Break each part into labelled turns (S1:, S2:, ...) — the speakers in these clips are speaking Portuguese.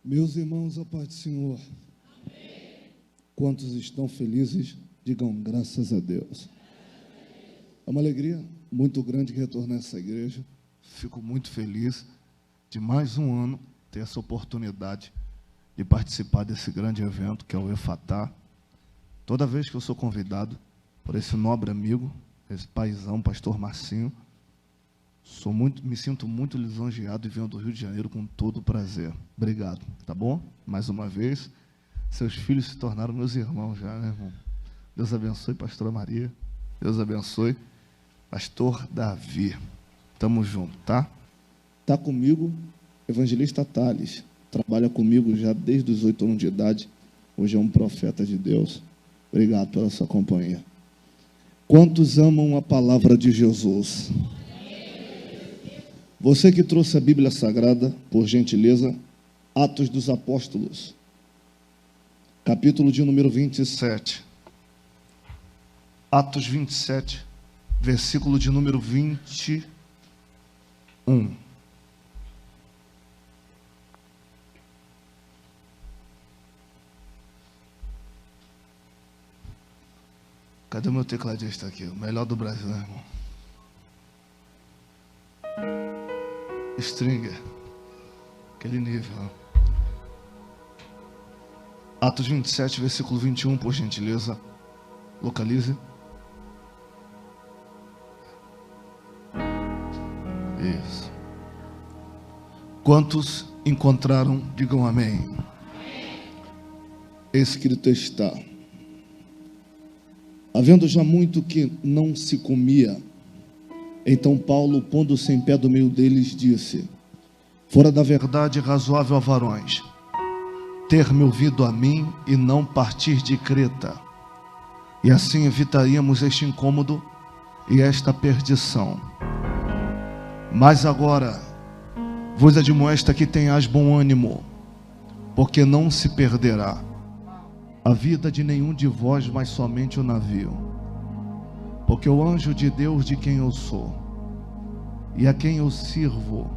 S1: Meus irmãos, a paz do Senhor. Quantos estão felizes, digam graças a Deus. É uma alegria muito grande retornar a essa igreja. Fico muito feliz de mais um ano ter essa oportunidade de participar desse grande evento que é o Efatá. Toda vez que eu sou convidado por esse nobre amigo, esse paizão, pastor Marcinho, me sinto muito lisonjeado e venho do Rio de Janeiro com todo prazer. Obrigado, tá bom? Mais uma vez, seus filhos se tornaram meus irmãos já, né, irmão? Deus abençoe, pastora Maria. Deus abençoe, pastor Davi. Tamo junto, tá? Tá comigo, evangelista Thales. Trabalha comigo já desde os 8 anos de idade. Hoje é um profeta de Deus. Obrigado pela sua companhia. Quantos amam a palavra de Jesus? Você que trouxe a Bíblia Sagrada, por gentileza, Atos dos Apóstolos, capítulo de número 27. Atos 27, versículo de número 21. Cadê o meu tecladista aqui? O melhor do Brasil, né, irmão? Stringer. Aquele nível. Né? Atos 27, versículo 21, por gentileza. Localize. Isso. Quantos encontraram, digam amém. Escrito está: havendo já muito que não se comia, então Paulo, pondo-se em pé do meio deles, disse: fora da verdade razoável a varões, ter-me ouvido a mim e não partir de Creta, e assim evitaríamos este incômodo e esta perdição. Mas agora vos admoesta que tenhais bom ânimo, porque não se perderá a vida de nenhum de vós, mas somente o navio. Porque o anjo de Deus, de quem eu sou e a quem eu sirvo,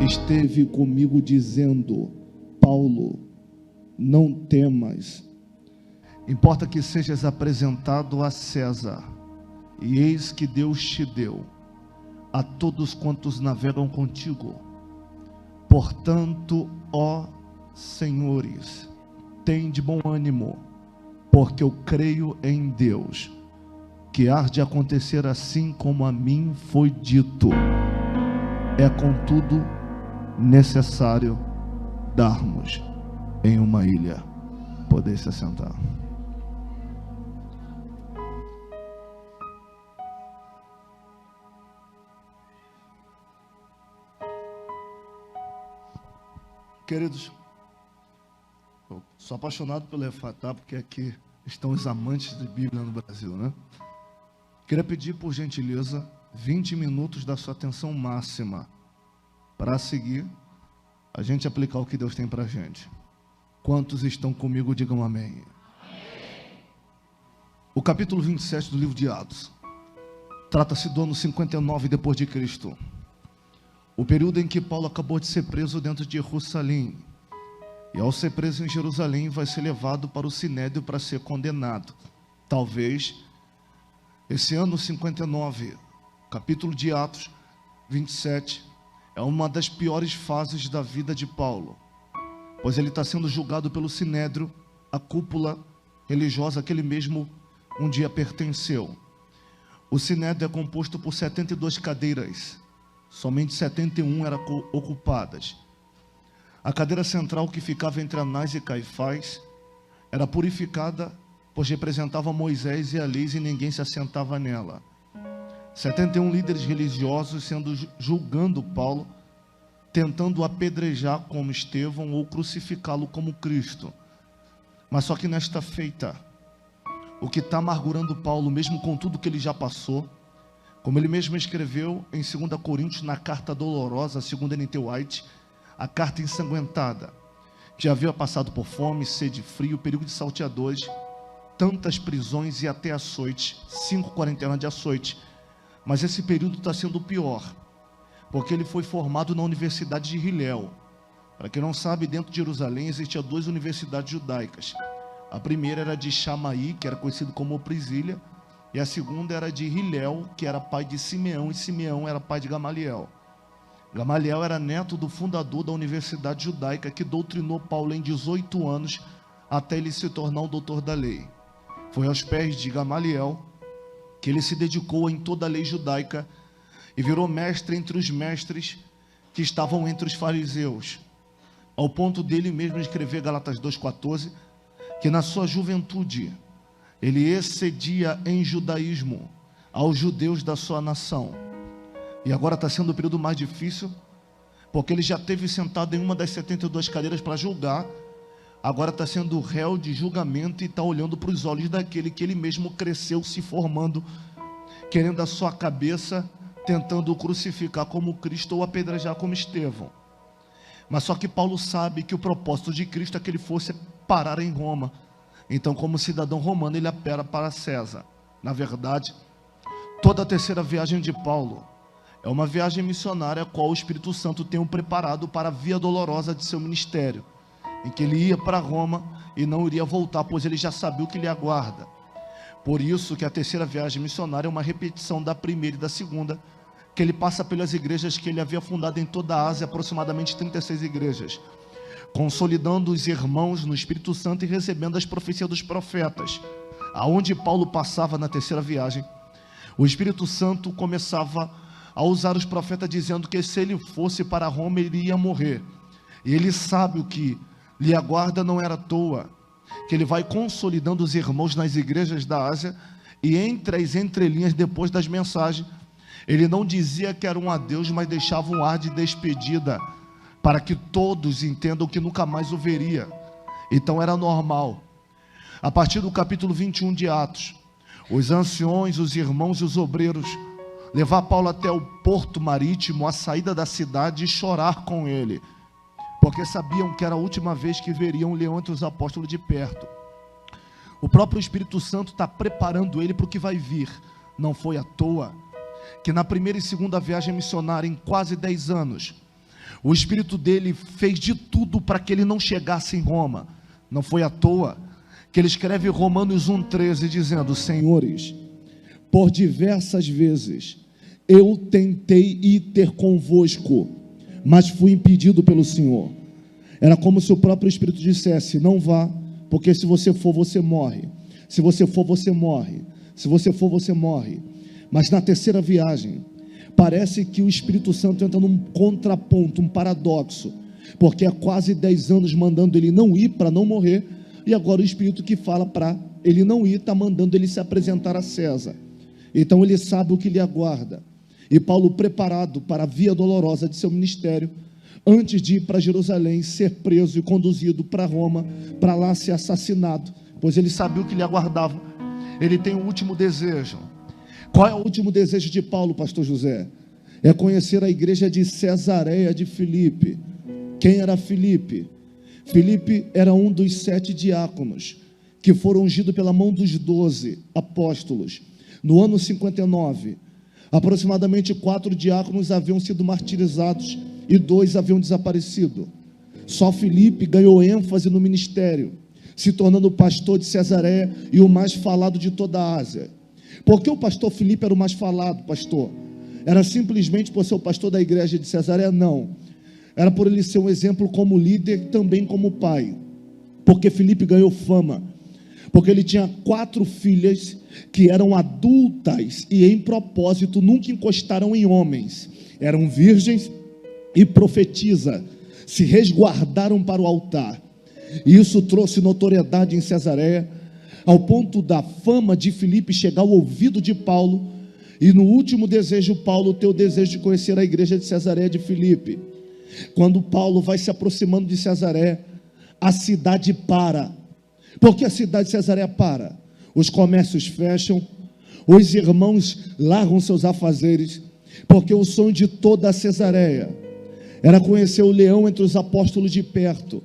S1: esteve comigo dizendo: Paulo, não temas, importa que sejas apresentado a César, e eis que Deus te deu a todos quantos navegam contigo. Portanto, ó senhores, tende bom ânimo, porque eu creio em Deus, que há de acontecer assim como a mim foi dito. É, contudo, necessário darmos em uma ilha. Poder se assentar. Queridos, eu sou apaixonado pelo Efatá, porque aqui estão os amantes de Bíblia no Brasil, né? Queria pedir, por gentileza, 20 minutos da sua atenção máxima para seguir a gente aplicar o que Deus tem para a gente. Quantos estão comigo, digam amém. O capítulo 27 do livro de Atos trata-se do ano 59 depois de Cristo, o período em que Paulo acabou de ser preso dentro de Jerusalém, e ao ser preso em Jerusalém vai ser levado para o Sinédrio para ser condenado. Talvez esse ano 59, capítulo de Atos 27, é uma das piores fases da vida de Paulo, pois ele está sendo julgado pelo Sinédrio, a cúpula religiosa que ele mesmo um dia pertenceu. O Sinédrio é composto por 72 cadeiras, somente 71 eram ocupadas. A cadeira central, que ficava entre Anás e Caifás, era purificada, pois representava Moisés e a lei, e ninguém se assentava nela. 71 líderes religiosos julgando Paulo, tentando apedrejar como Estevão ou crucificá-lo como Cristo. Mas só que nesta feita, o que está amargurando Paulo, mesmo com tudo que ele já passou, como ele mesmo escreveu em 2 Coríntios, na carta dolorosa, segundo N.T. White, a carta ensanguentada, que havia passado por fome, sede, frio, perigo de salteadores, tantas prisões e até açoite, 5 quarentenas de açoite. Mas esse período está sendo pior, porque ele foi formado na Universidade de Hillel, Para quem não sabe, dentro de Jerusalém existiam duas universidades judaicas. A primeira era de Chamaí, que era conhecido como Prisília, e a segunda era de Hilel, que era pai de Simeão, e Simeão era pai de Gamaliel. Gamaliel era neto do fundador da Universidade Judaica, que doutrinou Paulo em 18 anos, até ele se tornar um doutor da lei. Foi aos pés de Gamaliel que ele se dedicou em toda a lei judaica e virou mestre entre os mestres que estavam entre os fariseus, ao ponto dele mesmo escrever Gálatas 2,14, que na sua juventude ele excedia em judaísmo aos judeus da sua nação. E agora está sendo o período mais difícil, porque ele já esteve sentado em uma das 72 cadeiras para julgar, agora está sendo réu de julgamento e está olhando para os olhos daquele que ele mesmo cresceu se formando, querendo a sua cabeça, tentando o crucificar como Cristo ou apedrejar como Estevão. Mas só que Paulo sabe que o propósito de Cristo é que ele fosse parar em Roma. Então, como cidadão romano, ele apela para César. Na verdade, toda a terceira viagem de Paulo é uma viagem missionária a qual o Espírito Santo tem o preparado para a via dolorosa de seu ministério, em que ele ia para Roma e não iria voltar, pois ele já sabia o que lhe aguarda. Por isso que a terceira viagem missionária é uma repetição da primeira e da segunda, que ele passa pelas igrejas que ele havia fundado em toda a Ásia, aproximadamente 36 igrejas, consolidando os irmãos no Espírito Santo e recebendo as profecias dos profetas. Aonde Paulo passava na terceira viagem, o Espírito Santo começava a usar os profetas, dizendo que se ele fosse para Roma, ele ia morrer. E ele sabe o que lhe aguarda não era à toa, que ele vai consolidando os irmãos nas igrejas da Ásia, e entre as entrelinhas, depois das mensagens, ele não dizia que era um adeus, mas deixava um ar de despedida, para que todos entendam que nunca mais o veria. Então era normal. A partir do capítulo 21 de Atos, os anciões, os irmãos e os obreiros levar Paulo até o porto marítimo, à saída da cidade, e chorar com ele, porque sabiam que era a última vez que veriam o leão entre os apóstolos de perto. O próprio Espírito Santo está preparando ele para o que vai vir. Não foi à toa que na primeira e segunda viagem missionária, em quase 10 anos, o Espírito dele fez de tudo para que ele não chegasse em Roma. Não foi à toa que ele escreve Romanos 1,13, dizendo: Senhores, por diversas vezes eu tentei ir ter convosco, mas fui impedido pelo Senhor. Era como se o próprio Espírito dissesse: não vá, porque se você for, você morre. Se você for, você morre. Se você for, você morre. Mas na terceira viagem, parece que o Espírito Santo entra num contraponto, um paradoxo, porque há quase 10 anos mandando ele não ir para não morrer, e agora o Espírito que fala para ele não ir, está mandando ele se apresentar a César. Então ele sabe o que lhe aguarda. E Paulo, preparado para a via dolorosa de seu ministério, antes de ir para Jerusalém, ser preso e conduzido para Roma, para lá ser assassinado, pois ele sabia o que lhe aguardava, ele tem um último desejo. Qual é o último desejo de Paulo, pastor José? É conhecer a igreja de Cesareia de Filipe. Quem era Filipe? Filipe era um dos 7 diáconos, que foram ungidos pela mão dos 12 apóstolos. No ano 59, aproximadamente 4 diáconos haviam sido martirizados e 2 haviam desaparecido. Só Filipe ganhou ênfase no ministério, se tornando o pastor de Cesareia e o mais falado de toda a Ásia. Por que o pastor Filipe era o mais falado, pastor? Era simplesmente por ser o pastor da igreja de Cesareia? Não. Era por ele ser um exemplo como líder, também como pai. Porque Filipe ganhou fama, porque ele tinha 4 filhas que eram adultas e em propósito nunca encostaram em homens, eram virgens e profetisa, se resguardaram para o altar, e isso trouxe notoriedade em Cesareia, ao ponto da fama de Filipe chegar ao ouvido de Paulo, e no último desejo, Paulo tem o desejo de conhecer a igreja de Cesareia de Filipe. Quando Paulo vai se aproximando de Cesareia, a cidade para. Por que a cidade de Cesareia para? Os comércios fecham, os irmãos largam seus afazeres, porque o sonho de toda a Cesareia era conhecer o leão entre os apóstolos de perto,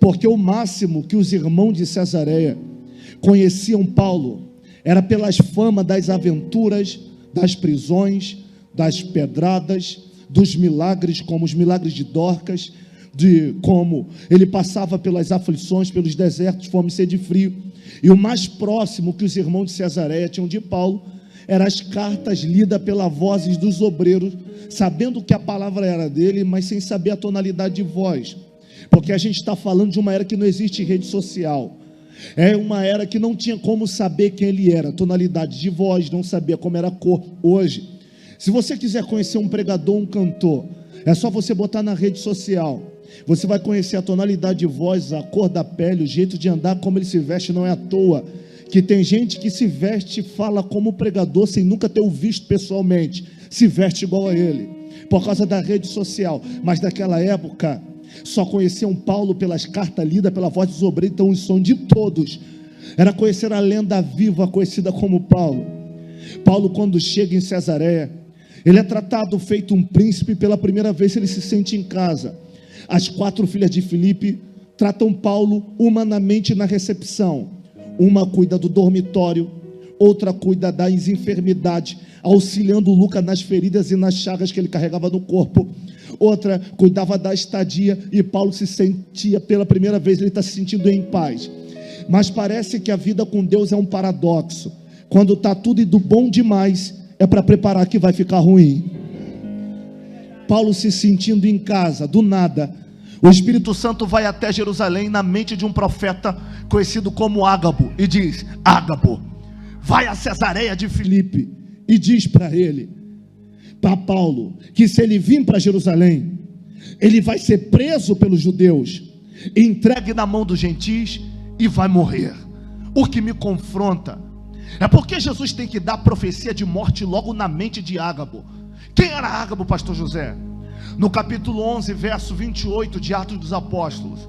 S1: porque o máximo que os irmãos de Cesareia conheciam Paulo era pelas famas das aventuras, das prisões, das pedradas, dos milagres, como os milagres de Dorcas,
S2: de como ele passava pelas aflições, pelos desertos, fome, sede e frio. E o mais próximo que os irmãos de Cesareia tinham de Paulo eram as cartas lidas pelas vozes dos obreiros, sabendo que a palavra era dele, mas sem saber a tonalidade de voz, porque a gente está falando de uma era que não existe rede social. É uma era que não tinha como saber quem ele era, tonalidade de voz, não sabia como era a cor. Hoje, se você quiser conhecer um pregador, um cantor, é só você botar na rede social. Você vai conhecer a tonalidade de voz, a cor da pele, o jeito de andar, como ele se veste. Não é à toa que tem gente que se veste e fala como pregador sem nunca ter o visto pessoalmente, se veste igual a ele, por causa da rede social. Mas naquela época só conheciam Paulo pelas cartas lidas pela voz dos obreiros. Então o sonho de todos era conhecer a lenda viva conhecida como Paulo. Paulo, quando chega em Cesareia, ele é tratado feito um príncipe. Pela primeira vez ele se sente em casa. As 4 filhas de Filipe tratam Paulo humanamente na recepção. Uma cuida do dormitório, outra cuida das enfermidades, auxiliando Lucas nas feridas e nas chagas que ele carregava no corpo. Outra cuidava da estadia, e Paulo se sentia, pela primeira vez, ele está se sentindo em paz. Mas parece que a vida com Deus é um paradoxo. Quando está tudo indo bom demais, é para preparar que vai ficar ruim. Paulo se sentindo em casa, do nada, o Espírito Santo vai até Jerusalém na mente de um profeta conhecido como Ágabo, e diz: Ágabo, vai a Cesareia de Filipe e diz para ele, para Paulo, que se ele vir para Jerusalém, ele vai ser preso pelos judeus, entregue na mão dos gentis e vai morrer. O que me confronta é porque Jesus tem que dar profecia de morte logo na mente de Ágabo. Quem era Ágabo, pastor José? No capítulo 11, verso 28 de Atos dos Apóstolos,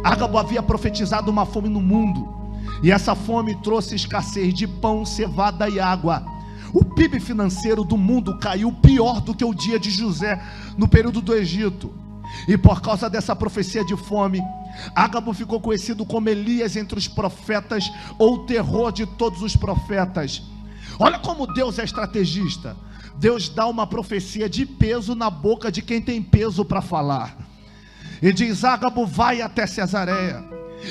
S2: Ágabo havia profetizado uma fome no mundo, e essa fome trouxe escassez de pão, cevada e água. O PIB financeiro do mundo caiu pior do que o dia de José no período do Egito. E por causa dessa profecia de fome, Ágabo ficou conhecido como Elias entre os profetas, ou o terror de todos os profetas. Olha como Deus é estrategista. Deus dá uma profecia de peso na boca de quem tem peso para falar. E diz: Ágabo, vai até Cesareia,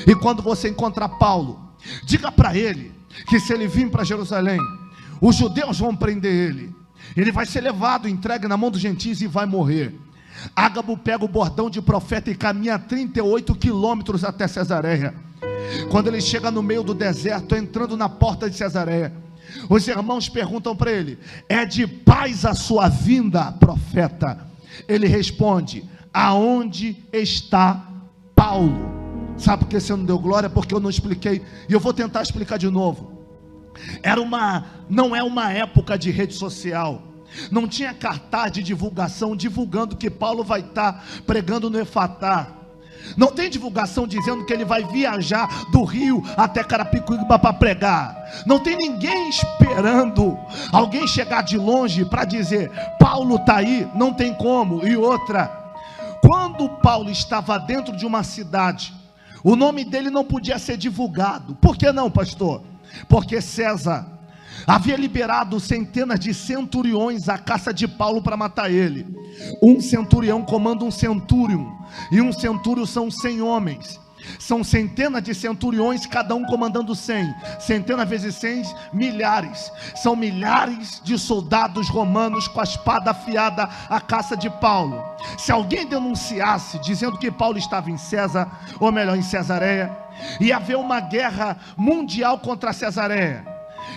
S2: e quando você encontrar Paulo, diga para ele que se ele vir para Jerusalém, os judeus vão prender ele. Ele vai ser levado, entregue na mão dos gentis e vai morrer. Ágabo pega o bordão de profeta e caminha 38 quilômetros até Cesareia. Quando ele chega no meio do deserto, entrando na porta de Cesareia, os irmãos perguntam para ele: é de paz a sua vinda, profeta? Ele responde: aonde está Paulo? Sabe por que você não deu glória? Porque eu não expliquei, e eu vou tentar explicar de novo. Não é uma época de rede social. Não tinha cartaz de divulgação divulgando que Paulo vai estar pregando no Efatá. Não tem divulgação dizendo que ele vai viajar do Rio até Carapicuíba para pregar. Não tem ninguém esperando alguém chegar de longe para dizer: Paulo está aí. Não tem como. E outra, quando Paulo estava dentro de uma cidade, o nome dele não podia ser divulgado. Por que não, pastor? Porque César havia liberado centenas de centuriões à caça de Paulo para matar ele. Um centurião comanda um centúrio, e um centúrio são 100 homens. São centenas de centuriões, cada um comandando 100. Centenas vezes 100, milhares. São milhares de soldados romanos com a espada afiada à caça de Paulo. Se alguém denunciasse dizendo que Paulo estava em César, ou melhor, em Cesareia, ia haver uma guerra mundial contra Cesareia,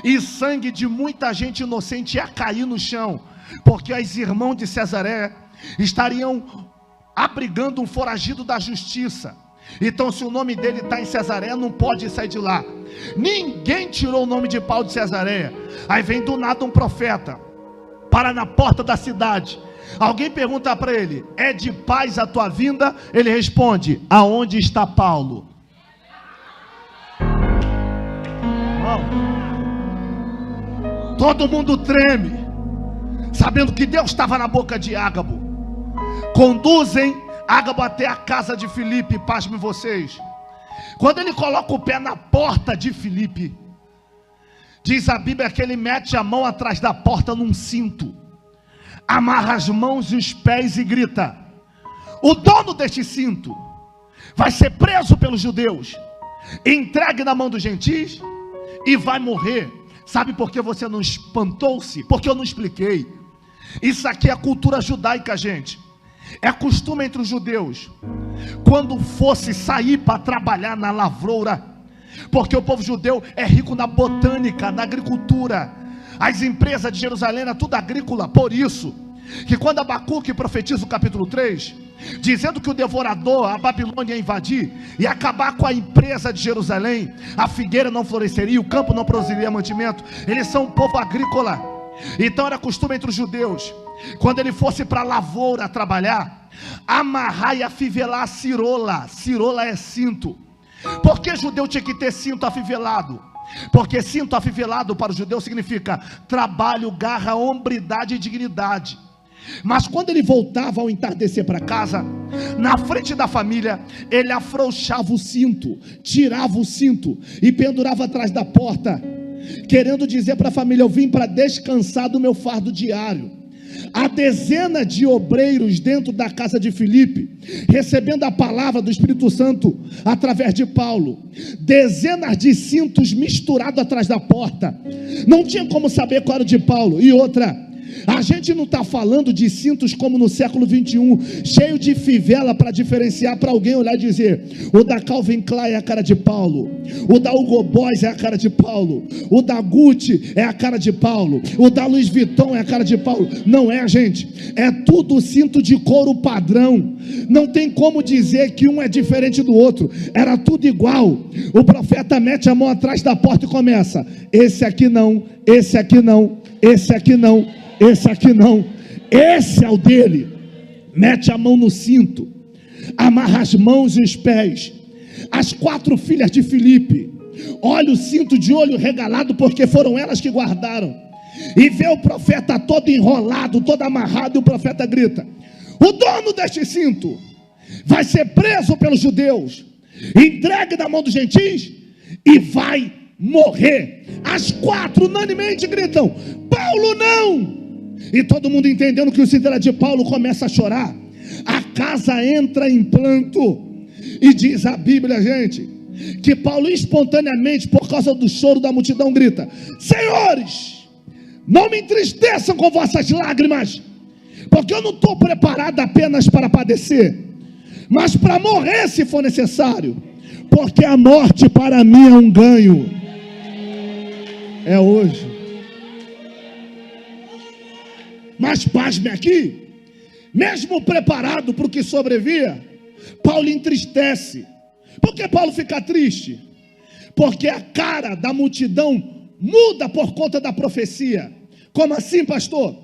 S2: e sangue de muita gente inocente ia cair no chão, porque os irmãos de Cesareia estariam abrigando um foragido da justiça. Então, se o nome dele está em Cesareia, não pode sair de lá. Ninguém tirou o nome de Paulo de Cesareia. Aí vem do nada um profeta, para na porta da cidade. Alguém pergunta para ele: é de paz a tua vinda? Ele responde: aonde está Paulo? Todo mundo treme, sabendo que Deus estava na boca de Ágabo. Conduzem Ágabo até a casa de Filipe. Pasmem vocês, quando ele coloca o pé na porta de Filipe, diz a Bíblia que ele mete a mão atrás da porta num cinto, amarra as mãos e os pés e grita:
S1: O dono deste cinto vai ser preso pelos judeus, entregue na mão dos gentis e vai morrer. Sabe por que você não espantou-se? Porque eu não expliquei. Isso aqui é a cultura judaica, gente. É costume entre os judeus, quando fosse sair para trabalhar na lavoura, porque o povo judeu é rico na botânica, na agricultura. As empresas de Jerusalém eram tudo agrícola. Por isso que quando Abacuque profetiza o capítulo 3, dizendo que o devorador, a Babilônia, ia invadir e acabar com a empresa de Jerusalém, a figueira não floresceria, o campo não produziria mantimento. Eles são um povo agrícola. Então era costume entre os judeus, quando ele fosse para a lavoura trabalhar, amarrar e afivelar a cirola. Cirola é cinto. Por que judeu tinha que ter cinto afivelado? Porque cinto afivelado para o judeu significa trabalho, garra, hombridade e dignidade. Mas quando ele voltava ao entardecer para casa, na frente da família, ele afrouxava o cinto, tirava o cinto e pendurava atrás da porta, querendo dizer para a família: eu vim para descansar do meu fardo diário. Há dezenas de obreiros dentro da casa de Filipe, recebendo a palavra do Espírito Santo através de Paulo. Dezenas de cintos misturados atrás da porta. Não tinha como saber qual era o de Paulo. E outra, a gente não está falando de cintos como no século 21, cheio de fivela para diferenciar, para alguém olhar e dizer: o da Calvin Klein é a cara de Paulo, o da Hugo Boss é a cara de Paulo, o da Gucci é a cara de Paulo, o da Louis Vuitton é a cara de Paulo. Não é, gente, é tudo cinto de couro padrão. Não tem como dizer que um é diferente do outro, era tudo igual. O profeta mete a mão atrás da porta e começa: esse aqui não, esse aqui não, esse aqui não, esse aqui não, esse é o dele. Mete a mão no cinto, amarra as mãos e os pés. As 4 filhas de Filipe, olha o cinto de olho regalado, porque foram elas que guardaram. E vê o profeta todo enrolado, todo amarrado, e o profeta grita: o dono deste cinto vai ser preso pelos judeus, entregue na mão dos gentis e vai morrer. As 4 unanimemente gritam: Paulo não! E todo mundo entendendo que o cinto era de Paulo começa a chorar. A casa entra em pranto. E diz a Bíblia, gente, que Paulo espontaneamente, por causa do choro da multidão, grita: senhores, não me entristeçam com vossas lágrimas, porque eu não estou preparado apenas para padecer, mas para morrer se for necessário, porque a morte para mim é um ganho. É hoje. Mas pasme aqui, mesmo preparado para o que sobrevia, Paulo entristece. Por que Paulo fica triste? Porque a cara da multidão muda por conta da profecia. Como assim, pastor?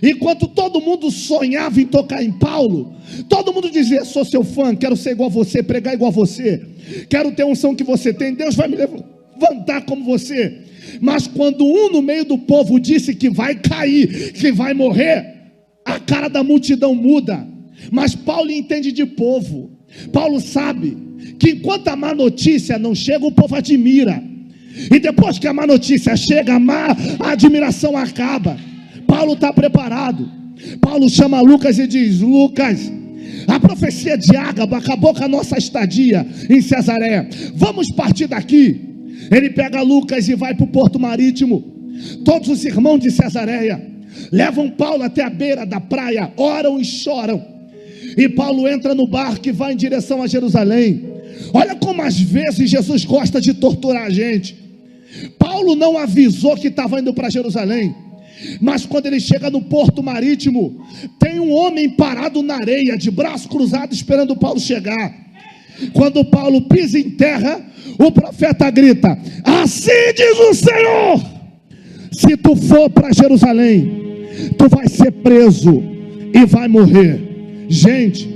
S1: Enquanto todo mundo sonhava em tocar em Paulo, todo mundo dizia: sou seu fã, quero ser igual a você, pregar igual a você, quero ter a unção que você tem, Deus vai me levantar como você. Mas quando um no meio do povo disse que vai cair, que vai morrer, a cara da multidão muda. Mas Paulo entende de povo. Paulo sabe que enquanto a má notícia não chega, o povo admira. E depois que a má notícia chega, a admiração acaba. Paulo está preparado. Paulo chama Lucas e diz: Lucas, a profecia de Ágabo acabou com a nossa estadia em Cesareia, vamos partir daqui. Ele pega Lucas e vai para o porto marítimo. Todos os irmãos de Cesareia levam Paulo até a beira da praia, oram e choram. E Paulo entra no barco e vai em direção a Jerusalém. Olha como às vezes Jesus gosta de torturar a gente. Paulo não avisou que estava indo para Jerusalém, mas quando ele chega no porto marítimo, tem um homem parado na areia, de braço cruzado, esperando Paulo chegar. Quando Paulo pisa em terra, o profeta grita: assim diz o Senhor, se tu for para Jerusalém, tu vai ser preso e vai morrer. Gente,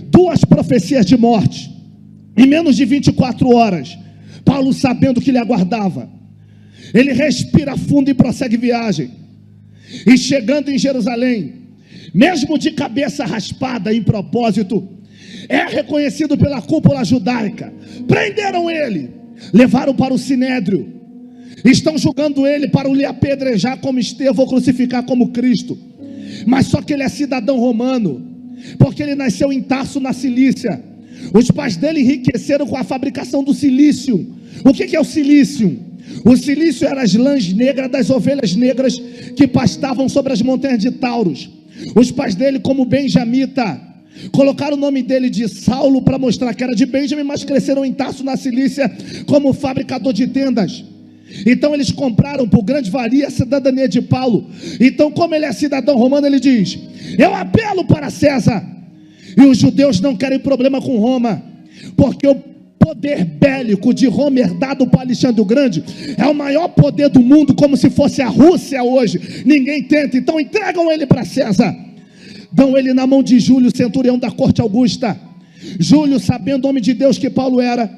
S1: 2 profecias de morte em menos de 24 horas. Paulo, sabendo o que lhe aguardava, ele respira fundo e prossegue viagem. E chegando em Jerusalém, mesmo de cabeça raspada em propósito, é reconhecido pela cúpula judaica. Prenderam ele, levaram para o sinédrio, estão julgando ele para o lhe apedrejar como Estevão, ou crucificar como Cristo. Mas só que ele é cidadão romano.
S2: porque ele nasceu em Tarso, na Cilícia. Os pais dele enriqueceram com a fabricação do silício. O que é o silício? O silício era as lãs negras das ovelhas negras que pastavam sobre as montanhas de Tauros. Os pais dele, como benjamita, colocaram o nome dele de Saulo para mostrar que era de Benjamim, mas cresceram em Tarso, na Cilícia, como fabricador de tendas. Então eles compraram por grande valia a cidadania de Paulo. Então, como ele é cidadão romano, ele diz: eu apelo para César. E os judeus não querem problema com Roma, porque o poder bélico de Roma, herdado para Alexandre o Grande, é o maior poder do mundo, como se fosse a Rússia hoje. Ninguém tenta. Então entregam ele para César, dão ele na mão de Júlio, centurião da corte augusta. Júlio, sabendo o homem de Deus que Paulo era,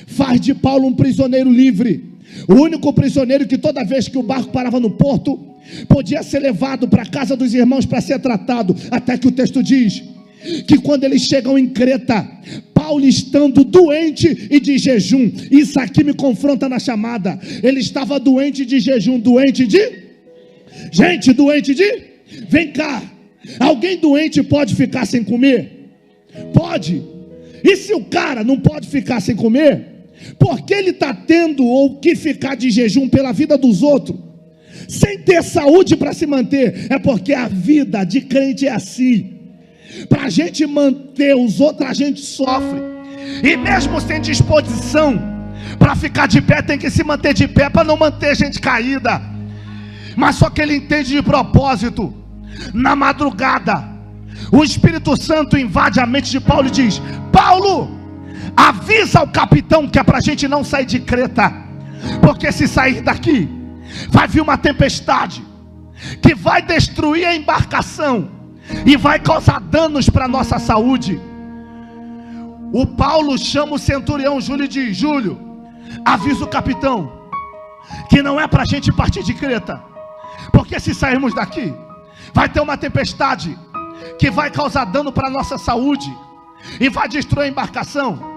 S2: faz de Paulo um prisioneiro livre, o único prisioneiro que toda vez que o barco parava no porto, podia ser levado para a casa dos irmãos para ser tratado. Até que o texto diz que quando eles chegam em Creta, Paulo estando doente e de jejum, isso aqui me confronta na chamada. Ele estava doente de jejum, doente de... Gente, doente de... Vem cá, alguém doente pode ficar sem comer? Pode. E se o cara não pode ficar sem comer, porque ele está tendo ou que ficar de jejum pela vida dos outros, sem ter saúde para se manter? É porque a vida de crente é assim. Para a gente manter os outros, a gente sofre. E mesmo sem disposição para ficar de pé, tem que se manter de pé para não manter gente caída. Mas só que ele entende de propósito. Na madrugada, o Espírito Santo invade a mente de Paulo e diz: Paulo, avisa ao capitão que é para a gente não sair de Creta, porque se sair daqui, vai vir uma tempestade que vai destruir a embarcação e vai causar danos para a nossa saúde. O Paulo chama o centurião Júlio e diz: Júlio, avisa o capitão que não é para a gente partir de Creta, porque se sairmos daqui, vai ter uma tempestade que vai causar dano para a nossa saúde e vai destruir a embarcação.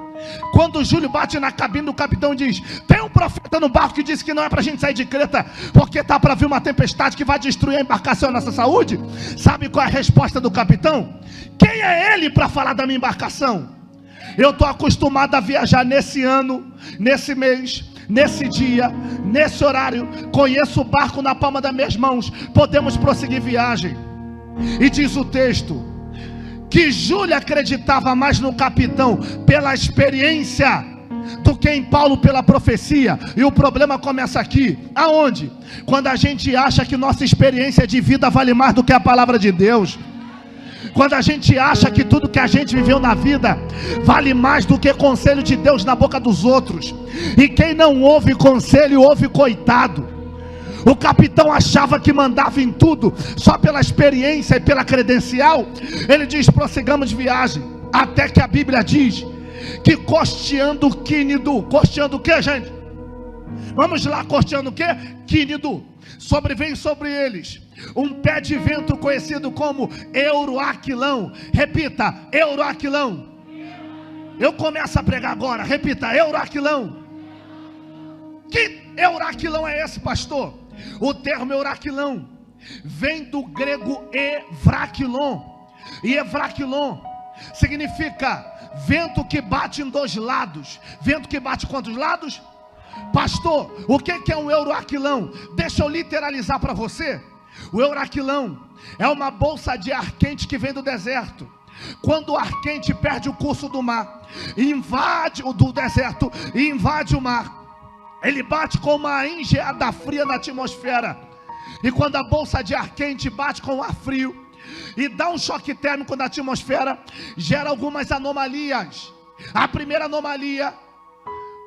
S2: Quando o Júlio bate na cabine do capitão e diz: tem um profeta no barco que disse que não é para a gente sair de Creta, porque está para vir uma tempestade que vai destruir a embarcação e a nossa saúde. Sabe qual é a resposta do capitão? Quem é ele para falar da minha embarcação? Eu estou acostumado a viajar nesse ano, nesse mês, nesse dia, nesse horário. Conheço o barco na palma das minhas mãos. Podemos prosseguir viagem. E diz o texto que Júlio acreditava mais no capitão pela experiência do que em Paulo pela profecia. E o problema começa aqui. Aonde? Quando a gente acha que nossa experiência de vida vale mais do que a palavra de Deus. Quando a gente acha que tudo que a gente viveu na vida vale mais do que conselho de Deus na boca dos outros. E quem não ouve conselho, ouve coitado. O capitão achava que mandava em tudo só pela experiência e pela credencial. Ele diz: prossigamos de viagem. Até que a Bíblia diz que costeando Quínido. Costeando o que, gente? Vamos lá, costeando o que? Quínido. Sobrevém sobre eles um pé de vento conhecido como Euroaquilão. Repita: Euroaquilão. Eu começo a pregar agora. Repita: Euroaquilão. Que Euroaquilão é esse, pastor? O termo Euroaquilão vem do grego evraquilon. E evraquilon significa vento que bate em dois lados. Vento que bate quantos lados? Pastor, o que é um Euroaquilão? Deixa eu literalizar para você. O Euroaquilão é uma bolsa de ar quente que vem do deserto. Quando o ar quente perde o curso do mar, invade do deserto e invade o mar, ele bate com uma engeada fria na atmosfera. E quando a bolsa de ar quente bate com o ar frio e dá um choque térmico na atmosfera, gera algumas anomalias. A primeira anomalia: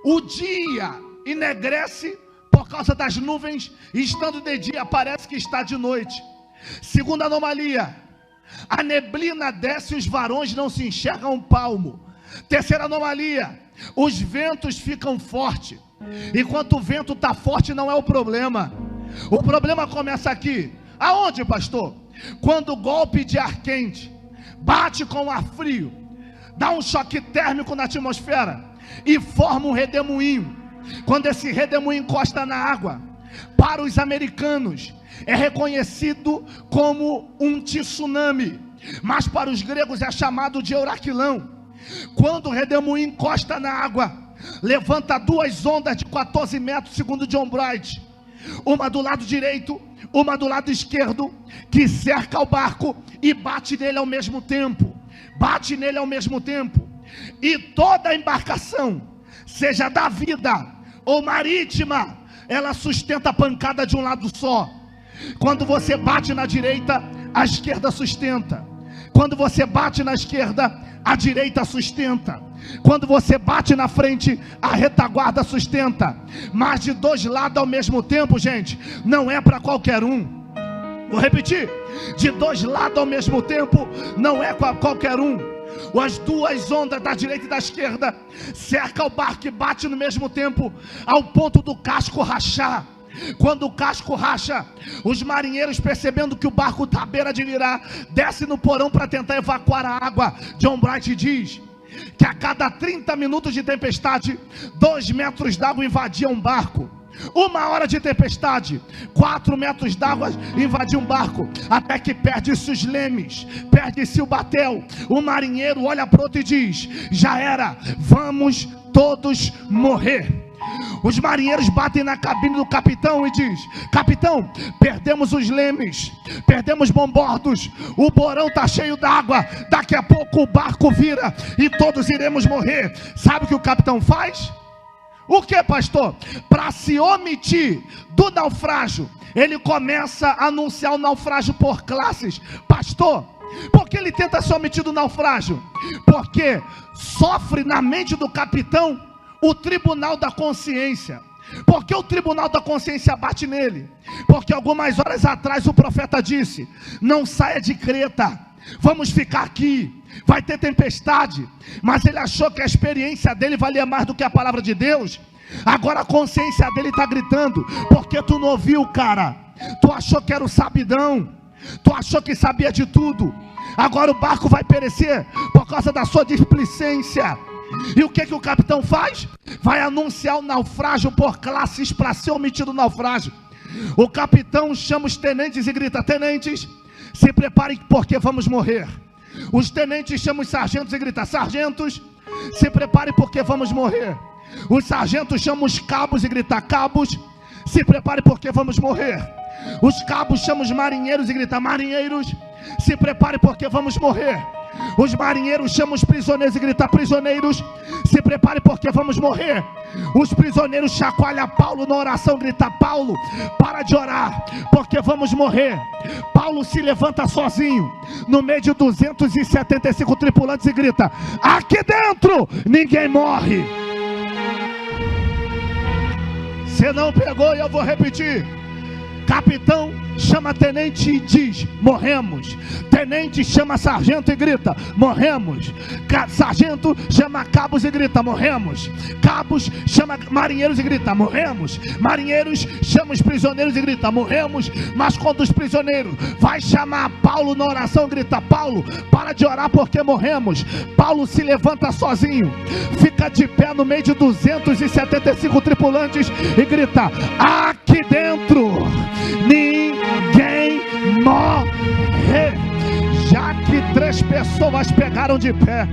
S2: o dia enegrece por causa das nuvens, e estando de dia parece que está de noite. Segunda anomalia: a neblina desce e os varões não se enxergam um palmo. Terceira anomalia: os ventos ficam fortes. Enquanto o vento está forte, não é o problema. O problema começa aqui. Aonde, pastor? Quando o golpe de ar quente bate com o ar frio, dá um choque térmico na atmosfera e forma um redemoinho. Quando esse redemoinho encosta na água, para os americanos é reconhecido como um tsunami.
S1: mas para os gregos é chamado de Euraquilão. Quando o redemoinho encosta na água, levanta duas ondas de 14 metros, segundo John Bright, uma do lado direito, uma do lado esquerdo, que cerca o barco e bate nele ao mesmo tempo. E toda a embarcação, seja da vida ou marítima, ela sustenta a pancada de um lado só. Quando você bate na direita, a esquerda sustenta. Quando você bate na esquerda, a direita sustenta. Quando você bate na frente, a retaguarda sustenta. Mas de dois lados ao mesmo tempo, gente, não é para qualquer um. Vou repetir: de dois lados ao mesmo tempo, não é para qualquer um. As duas ondas da direita e da esquerda cercam o barco e bate no mesmo tempo, ao ponto do casco rachar. Quando o casco racha, os marinheiros, percebendo que o barco está à beira de virar, descem no porão para tentar evacuar a água. John Bright diz que a cada 30 minutos de tempestade, 2 metros d'água invadiam um barco. 1 hora de tempestade, 4 metros d'água invadiam um barco, até que perde-se os lemes, perde-se o batel. O marinheiro olha para o outro e diz: já era, vamos todos morrer. Os marinheiros batem na cabine do capitão e diz: capitão, perdemos os lemes, perdemos bombordos, o porão está cheio d'água, daqui a pouco o barco vira e todos iremos morrer. Sabe o que o capitão faz? O que, pastor? Para se omitir do naufrágio, ele começa a anunciar o naufrágio por classes. Pastor, por que ele tenta se omitir do naufrágio? Porque sofre na mente do capitão o tribunal da consciência. Porque o tribunal da consciência bate nele? Porque algumas horas atrás o profeta disse: não saia de Creta, vamos ficar aqui, vai ter tempestade. Mas ele achou que a experiência dele valia mais do que a palavra de Deus. Agora a consciência dele está gritando: porque tu não ouviu, cara? Tu achou que era o sabidão, tu achou que sabia de tudo. Agora o barco vai perecer por causa da sua displicência. E o que o capitão faz? Vai anunciar o naufrágio por classes para ser omitido o naufrágio. O capitão chama os tenentes e grita: tenentes, se preparem porque vamos morrer. Os tenentes chamam os sargentos e gritam: sargentos, se preparem porque vamos morrer. Os sargentos chamam os cabos e gritam: cabos, se preparem porque vamos morrer. Os cabos chamam os marinheiros e gritam: marinheiros, se preparem porque vamos morrer. Os marinheiros chamam os prisioneiros e gritam: prisioneiros, se preparem porque vamos morrer. Os prisioneiros chacoalham Paulo na oração, grita: Paulo, para de orar, porque vamos morrer. Paulo se levanta sozinho, no meio de 275 tripulantes, e grita: aqui dentro ninguém morre. Você não pegou e eu vou repetir. Capitão chama tenente e diz: morremos. Tenente chama sargento e grita: morremos. Sargento chama cabos e grita: morremos. Cabos chama marinheiros e grita: morremos. Marinheiros chama os prisioneiros e grita: morremos. Mas quando os prisioneiros vai chamar Paulo na oração, grita: Paulo, para de orar porque morremos. Paulo se levanta sozinho, fica de pé no meio de 275 tripulantes e grita: aqui dentro ninguém morre. Já que 3 pessoas pegaram de pé,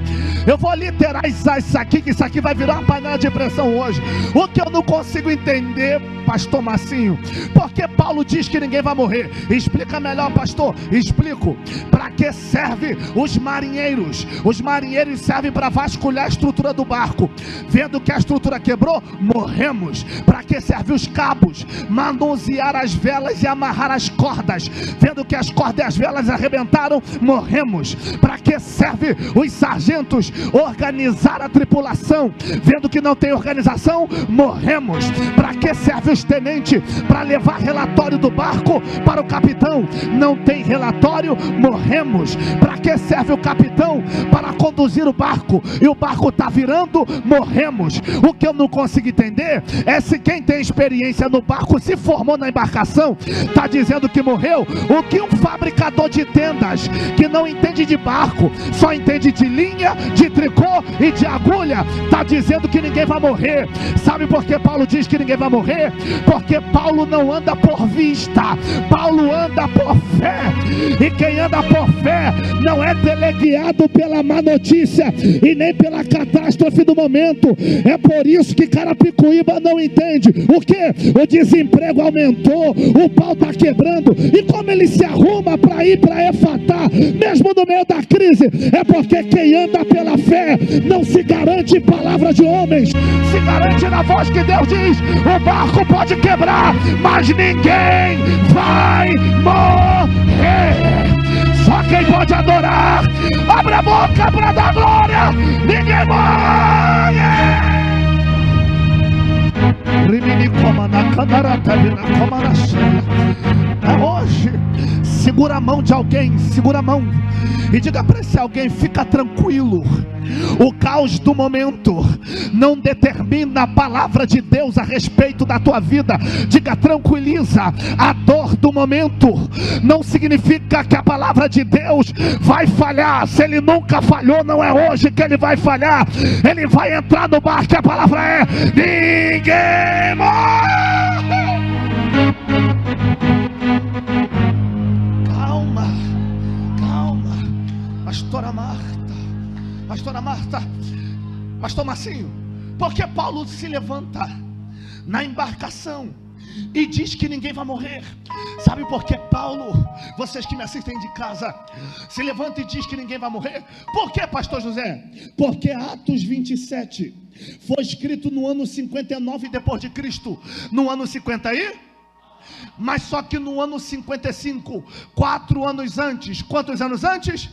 S1: eu vou literar isso aqui, que isso aqui vai virar uma panela de pressão hoje. O que eu não consigo entender, pastor Massinho, porque Paulo diz que ninguém vai morrer? Explica melhor, pastor. Explico. Para que serve os marinheiros? Os marinheiros servem para vasculhar a estrutura do barco. Vendo que a estrutura quebrou, morremos. Para que servem os cabos? Manusear as velas e amarrar as cordas. Vendo que as cordas e as velas arrebentaram, morremos. Para que serve os sargentos? Organizar a tripulação. Vendo que não tem organização, morremos. Para que serve os tenentes? Para levar relatório do barco para o capitão. Não tem relatório, morremos. Para que serve o capitão? Para conduzir o barco, e o barco está virando, morremos. O que eu não consigo entender é se quem tem experiência no barco, se formou na embarcação, está dizendo que morreu. O que um fabricador de tendas que não entende de barco
S2: só entende de linha, de tricô e de agulha. Está dizendo que ninguém vai morrer. Sabe por que Paulo diz que ninguém vai morrer? Porque Paulo não anda por vista, Paulo anda por fé. E quem anda por fé não é teleguiado pela má notícia e nem pela catástrofe do momento. É por isso que Carapicuíba não entende o que? O desemprego aumentou, o pau está quebrando, e como ele se arruma para ir para Efatá, mesmo no meio da crise? É porque quem anda pela fé não se garante em palavras de homens, se garante na voz que Deus diz: o barco pode quebrar, mas ninguém vai morrer. Só quem pode adorar, abre a boca para dar glória, ninguém morre. É hoje. Segura a mão de alguém, segura a mão e diga para esse alguém: fica tranquilo. O caos do momento não determina a palavra de Deus a respeito da tua vida. Diga: tranquiliza. A dor do momento não significa que a palavra de Deus vai falhar. Se ele nunca falhou, não é hoje que ele vai falhar. Ele vai entrar no barco, que a palavra é: ninguém morre. Calma, calma. Pastora Marta, Pastor Marcinho, porque Paulo se levanta na embarcação e diz que ninguém vai morrer? Sabe por que Paulo, vocês que me assistem de casa, se levanta e diz que ninguém vai morrer? Por que, pastor José? Porque Atos 27 foi escrito no ano 59 depois de Cristo. No ano 50 aí? Mas só que no ano 55, 4 anos antes, quantos anos antes?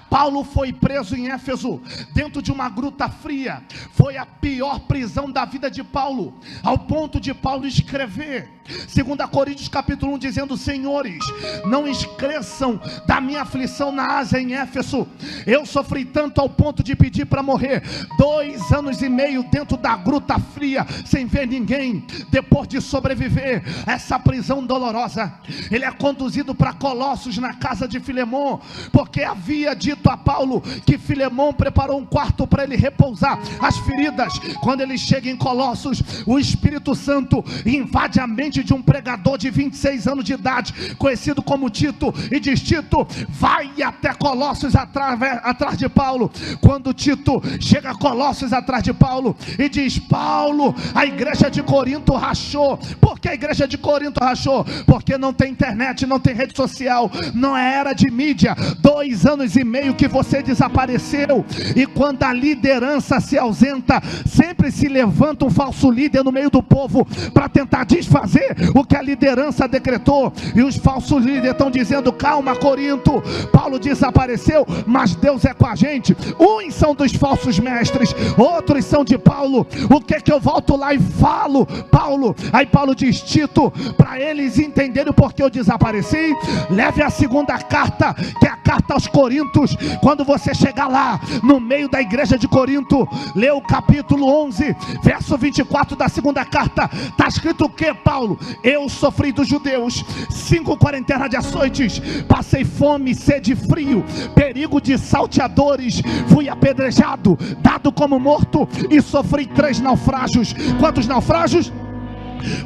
S2: Paulo foi preso em Éfeso, dentro de uma gruta fria. Foi a pior prisão da vida de Paulo, ao ponto de Paulo escrever 2 Coríntios capítulo 1, dizendo: senhores, não esqueçam da minha aflição na Ásia, em Éfeso. Eu sofri tanto ao ponto de pedir para morrer. 2 anos e meio dentro da gruta fria, sem ver ninguém. Depois de sobreviver a essa prisão dolorosa, ele é conduzido para Colossos, na casa de Filemon, porque havia dito a Paulo que Filemon preparou um quarto para ele repousar as feridas. Quando ele chega em Colossos, o Espírito Santo invade a mente de um pregador de 26 anos de idade, conhecido como Tito, e diz: Tito, vai até Colossos atrás de Paulo. Quando Tito chega a Colossos atrás de Paulo e diz: Paulo, a igreja de Corinto rachou. Por que a igreja de Corinto rachou? Porque não tem internet, não tem rede social, não é era de mídia. 2 anos e meio que você desapareceu, e quando a liderança se ausenta, sempre se levanta um falso líder no meio do povo para tentar desfazer o que a liderança decretou. E os falsos líderes estão dizendo: calma, Corinto, Paulo desapareceu, mas Deus é com a gente. Uns são dos falsos mestres, outros são de Paulo. O que é que eu volto lá e falo? Paulo, aí Paulo diz: Tito, para eles entenderem o porquê eu desapareci, leve a segunda carta, que é a carta aos Coríntios. Quando você chegar lá no meio da igreja de Corinto, lê o capítulo 11, verso 24 da segunda carta. Está escrito o que, Paulo? Eu sofri dos judeus 5 quarentenas de açoites, passei fome, sede e frio, perigo de salteadores, fui apedrejado, dado como morto, e sofri 3 naufrágios. Quantos naufrágios?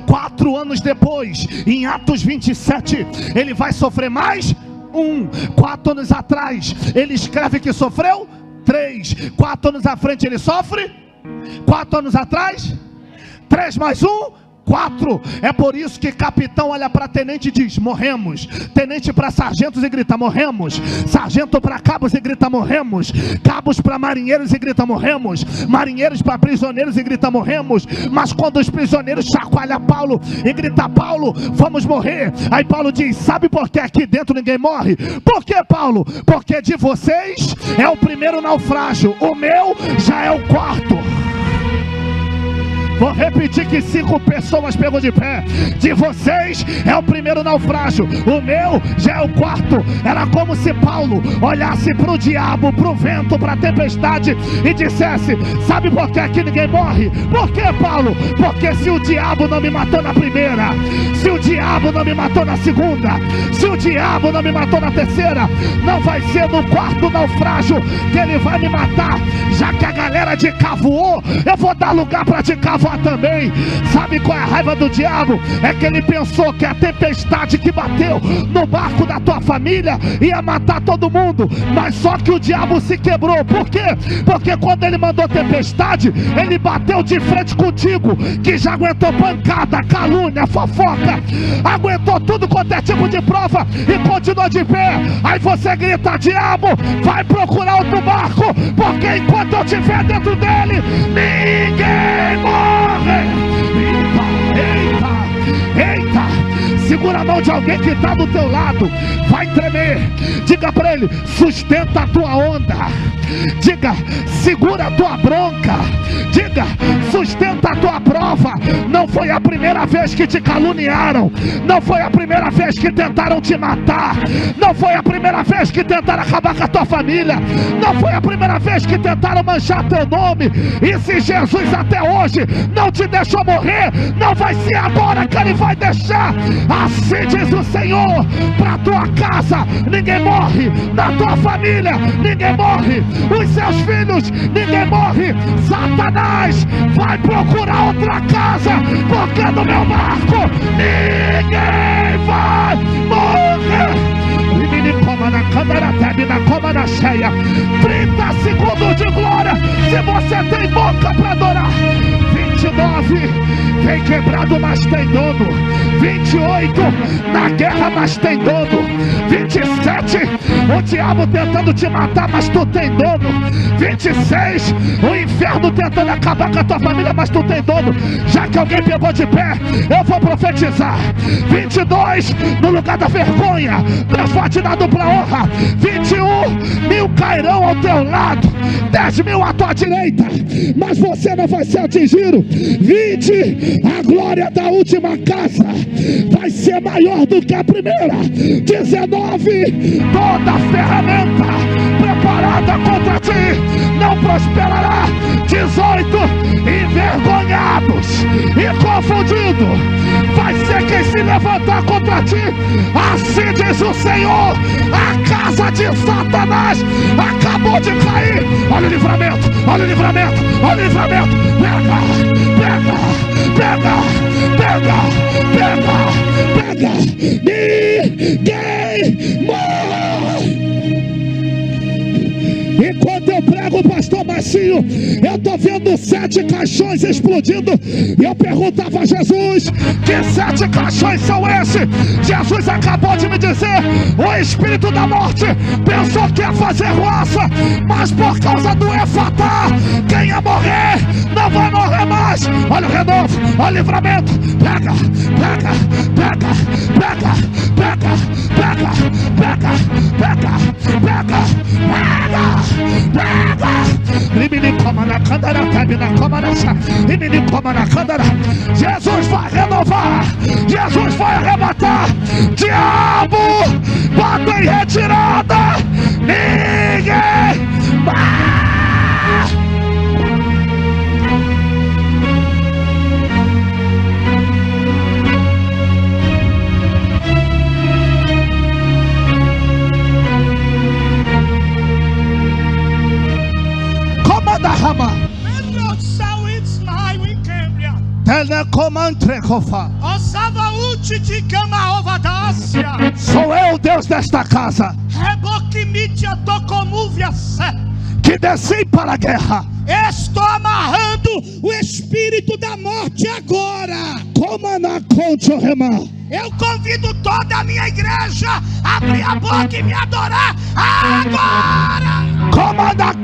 S2: 4 anos depois, em Atos 27, ele vai sofrer mais 4 anos atrás, ele escreve que sofreu 3. 4 anos à frente ele sofre 4 anos atrás, 3 mais 1, 4. É por isso que capitão olha para tenente e diz: morremos. Tenente para sargentos e grita: morremos. Sargento para cabos e grita: morremos. Cabos para marinheiros e grita: morremos. Marinheiros para prisioneiros e grita: morremos. Mas quando os prisioneiros chacoalham Paulo e grita: Paulo, vamos morrer. Aí Paulo diz: sabe por que aqui dentro ninguém morre? Por que, Paulo? Porque de vocês é o primeiro naufrágio, o meu já é o 4.
S1: Vou repetir que 5 pessoas pegou de pé. De vocês é o primeiro naufrágio, o meu já é o 4. Era como se Paulo olhasse para o diabo, para o vento, para a tempestade e dissesse: sabe por que aqui ninguém morre? Por que, Paulo? Porque se o diabo não me matou na primeira, se o diabo não me matou na segunda, se o diabo não me matou na terceira, não vai ser no 4º naufrágio que ele vai me matar. Já que a galera de cá voou, eu vou dar lugar para de cá voar também. Sabe qual é a raiva do diabo? É que ele pensou que a tempestade que bateu no barco da tua família ia matar todo mundo, mas só que o diabo se quebrou. Por quê? Porque quando ele mandou tempestade, ele bateu de frente contigo, que já aguentou pancada, calúnia, fofoca, aguentou tudo quanto é tipo de prova e continuou de pé. Aí você grita: diabo, vai procurar outro barco, porque enquanto eu estiver dentro dele, ninguém morre. Eita, segura a mão de alguém que está do teu lado, vai tremer. Diga para ele: sustenta a tua onda. Diga: segura a tua bronca. Diga: sustenta a tua prova. Não foi a primeira vez que te caluniaram, não foi a primeira vez que tentaram te matar, não foi a primeira vez que tentaram acabar com a tua família, não foi a primeira vez que tentaram manchar teu nome. E se Jesus até hoje não te deixou morrer, não vai ser agora que ele vai deixar. Assim diz o Senhor: para tua casa ninguém morre, na tua família ninguém morre, os seus filhos ninguém morre. Satanás vai procurar outra casa, porque no meu barco ninguém vai morrer. 30 segundos de glória, se você tem boca para adorar. 29, vem quebrado, mas tem dono. 28, na guerra, mas tem dono. 27, o diabo tentando te matar, mas tu tem dono. 26, o inferno tentando acabar com a tua família, mas tu tem dono. Já que alguém pegou de pé, eu vou profetizar. 22, no lugar da vergonha, Deus vai te dar dupla honra. 21, 1000 cairão ao teu lado, 10.000 à tua direita, mas você não vai ser atingido. 20, a glória da última casa vai ser maior do que a primeira. 19, toda ferramenta preparada contra ti não prosperará. 18, envergonhados e confundidos vai ser quem se levantar contra ti. Assim diz o Senhor: a casa de Satanás acabou de cair. Olha o livramento, olha o livramento, olha o livramento. Pega, pega, pega, pega, pega, pega. Ninguém morre. Enquanto eu prego, pastor Marcinho, eu estou vendo 7 caixões explodindo. E eu perguntava a Jesus: que 7 caixões são esses? Jesus acabou de me dizer: o espírito da morte pensou que ia fazer roça, mas por causa do Efatá, quem ia morrer não vai morrer mais. Olha o renovo, olha o livramento. Pega, pega, pega, pega, pega, pega, pega, pega, pega, pega. Jesus vai renovar, Jesus vai arrebatar. Diabo, bota em retirada. Ninguém comanda Rama. Sou eu, Deus desta casa, que desci para a guerra.
S2: Estou amarrando o espírito da morte agora. Eu convido toda a minha igreja a abrir a boca e me adorar agora.
S1: Comanda,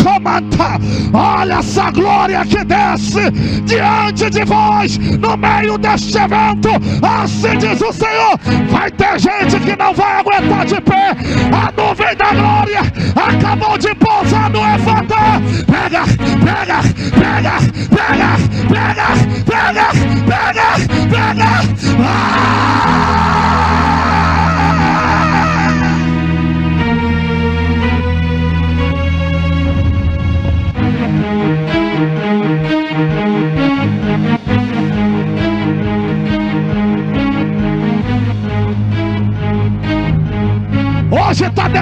S1: olha essa glória que desce diante de vós, no meio deste evento. Assim diz o Senhor: vai ter gente que não vai aguentar de pé. A nuvem da glória acabou de pousar no Efatá. Pega, pega, pega, pega, pega, pega.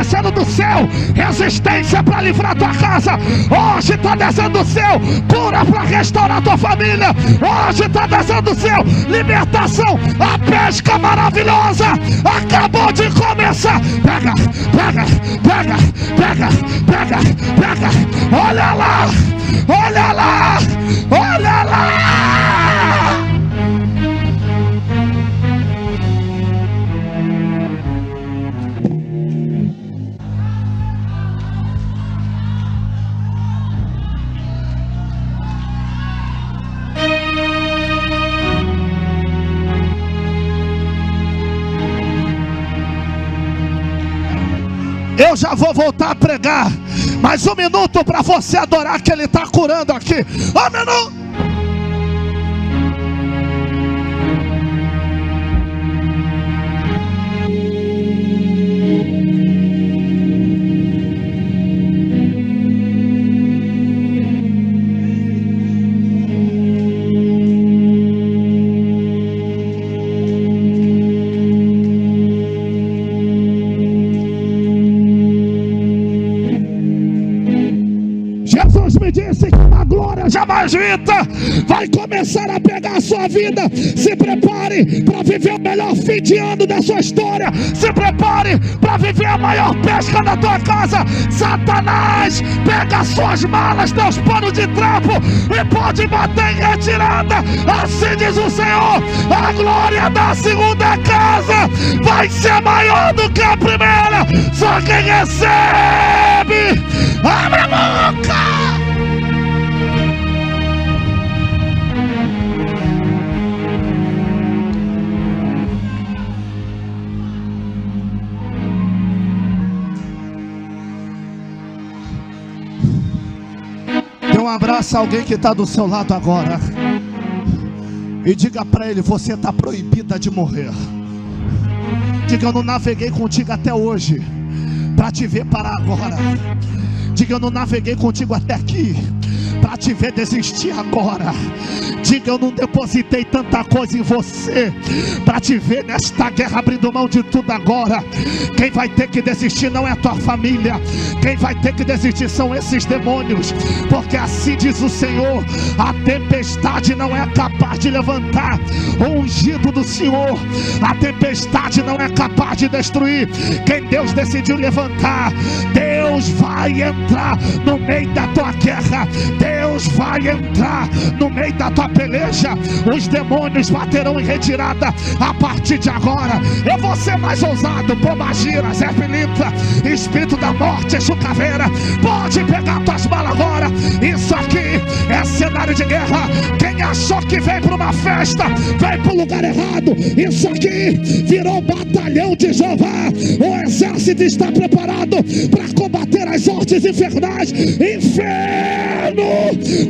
S2: descendo do céu resistência para livrar tua casa. Hoje está descendo do céu cura para restaurar tua família. Hoje está descendo do céu libertação. A pesca maravilhosa acabou de começar. Pega, pega, pega, pega, pega, pega. Olha lá, olha lá, olha lá. Eu já vou voltar a pregar, mais um minuto para você adorar que Ele está curando aqui. Um minuto. Disse que uma glória jamais vista vai começar a pegar a sua vida. Se prepare para viver o melhor fim de ano da sua história. Se prepare para viver a maior pesca da tua casa. Satanás, pega suas malas, teus panos de trapo e pode bater em retirada. Assim diz o Senhor: a glória da segunda casa vai ser maior do que a primeira. Só quem recebe, abre a boca. Um abraço a alguém que está do seu lado agora e diga para ele: você está proibida de morrer. Diga: eu não naveguei contigo até hoje para te ver parar agora. Diga: eu não naveguei contigo até aqui para te ver desistir agora. Diga: eu não depositei tanta coisa em você para te ver nesta guerra abrindo mão de tudo agora. Quem vai ter que desistir não é a tua família. Quem vai ter que desistir são esses demônios. Porque assim diz o Senhor: a tempestade não é capaz de levantar o ungido do Senhor. A tempestade não é capaz de destruir quem Deus decidiu levantar. Deus vai entrar no meio da tua guerra. Deus vai entrar no meio da tua peleja. Os demônios baterão em retirada a partir de agora. Eu vou ser mais ousado. Pomagira, Zé Filipe, espírito da morte, chucaveira, pode pegar tuas balas agora. Isso aqui é cenário de guerra. Quem achou que vem para uma festa, vem para o lugar errado. Isso aqui virou batalhão de Jeová. O exército está preparado para combater as hortes infernais. Inferno,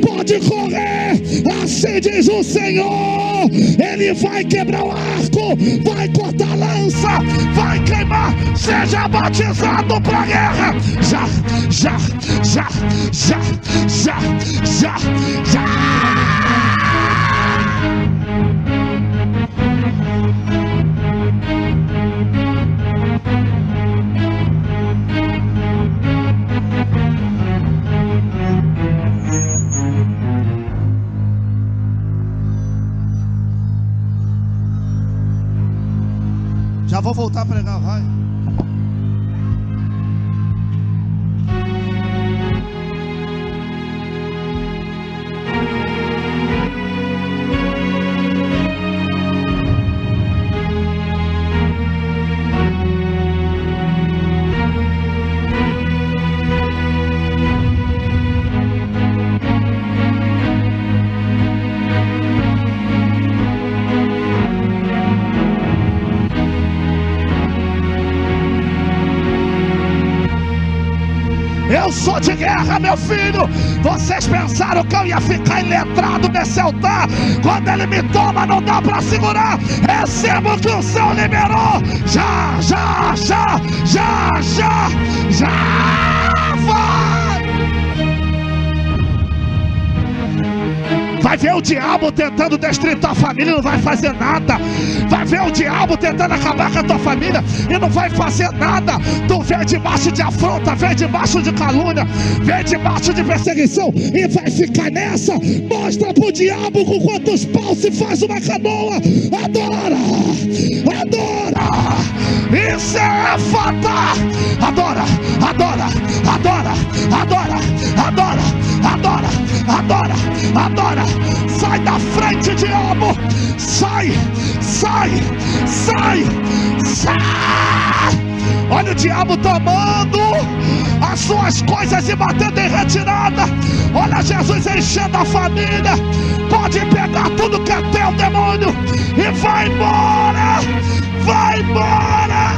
S2: pode correr. Assim diz o Senhor: Ele vai quebrar o arco, vai cortar a lança, vai queimar. Seja batizado para a guerra. Já, já, já, já, já, já, já. Já vou voltar a pregar, vai. Eu sou de guerra, meu filho. Vocês pensaram que eu ia ficar iletrado nesse altar? Quando Ele me toma, não dá para segurar. Receba o que o céu liberou. Já, já, já, já, já, já. Vai!
S1: Vai ver o diabo tentando destruir tua família e não vai fazer nada. Vai ver o diabo tentando acabar com a tua família e não vai fazer nada. Tu vê debaixo de afronta, vê debaixo de calúnia, vê debaixo de perseguição e vai ficar nessa. Mostra pro diabo com quantos paus se faz uma canoa. Adora, adora. Isso é fatal. Adora, adora, adora, adora, adora, adora, adora, adora. Sai da frente, diabo. Sai, sai, sai, sai. Olha o diabo tomando as suas coisas e batendo em retirada. Olha Jesus enchendo a família. Pode pegar tudo que é teu, demônio, e vai embora. Vai embora.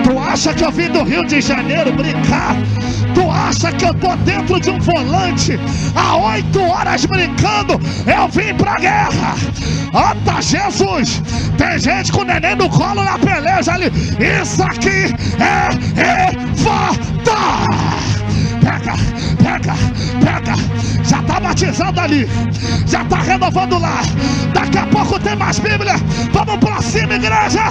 S1: Tu acha que eu vim do Rio de Janeiro brincar? Tu acha que eu tô dentro de um volante há 8 horas brincando? Eu vim pra guerra. Anta Jesus. Tem gente com o neném no colo na peleja ali. Isso aqui é Evata. Pega, pega, pega. Já tá batizando ali. Já tá renovando lá. Daqui a pouco tem mais Bíblia. Vamos pra cima, igreja.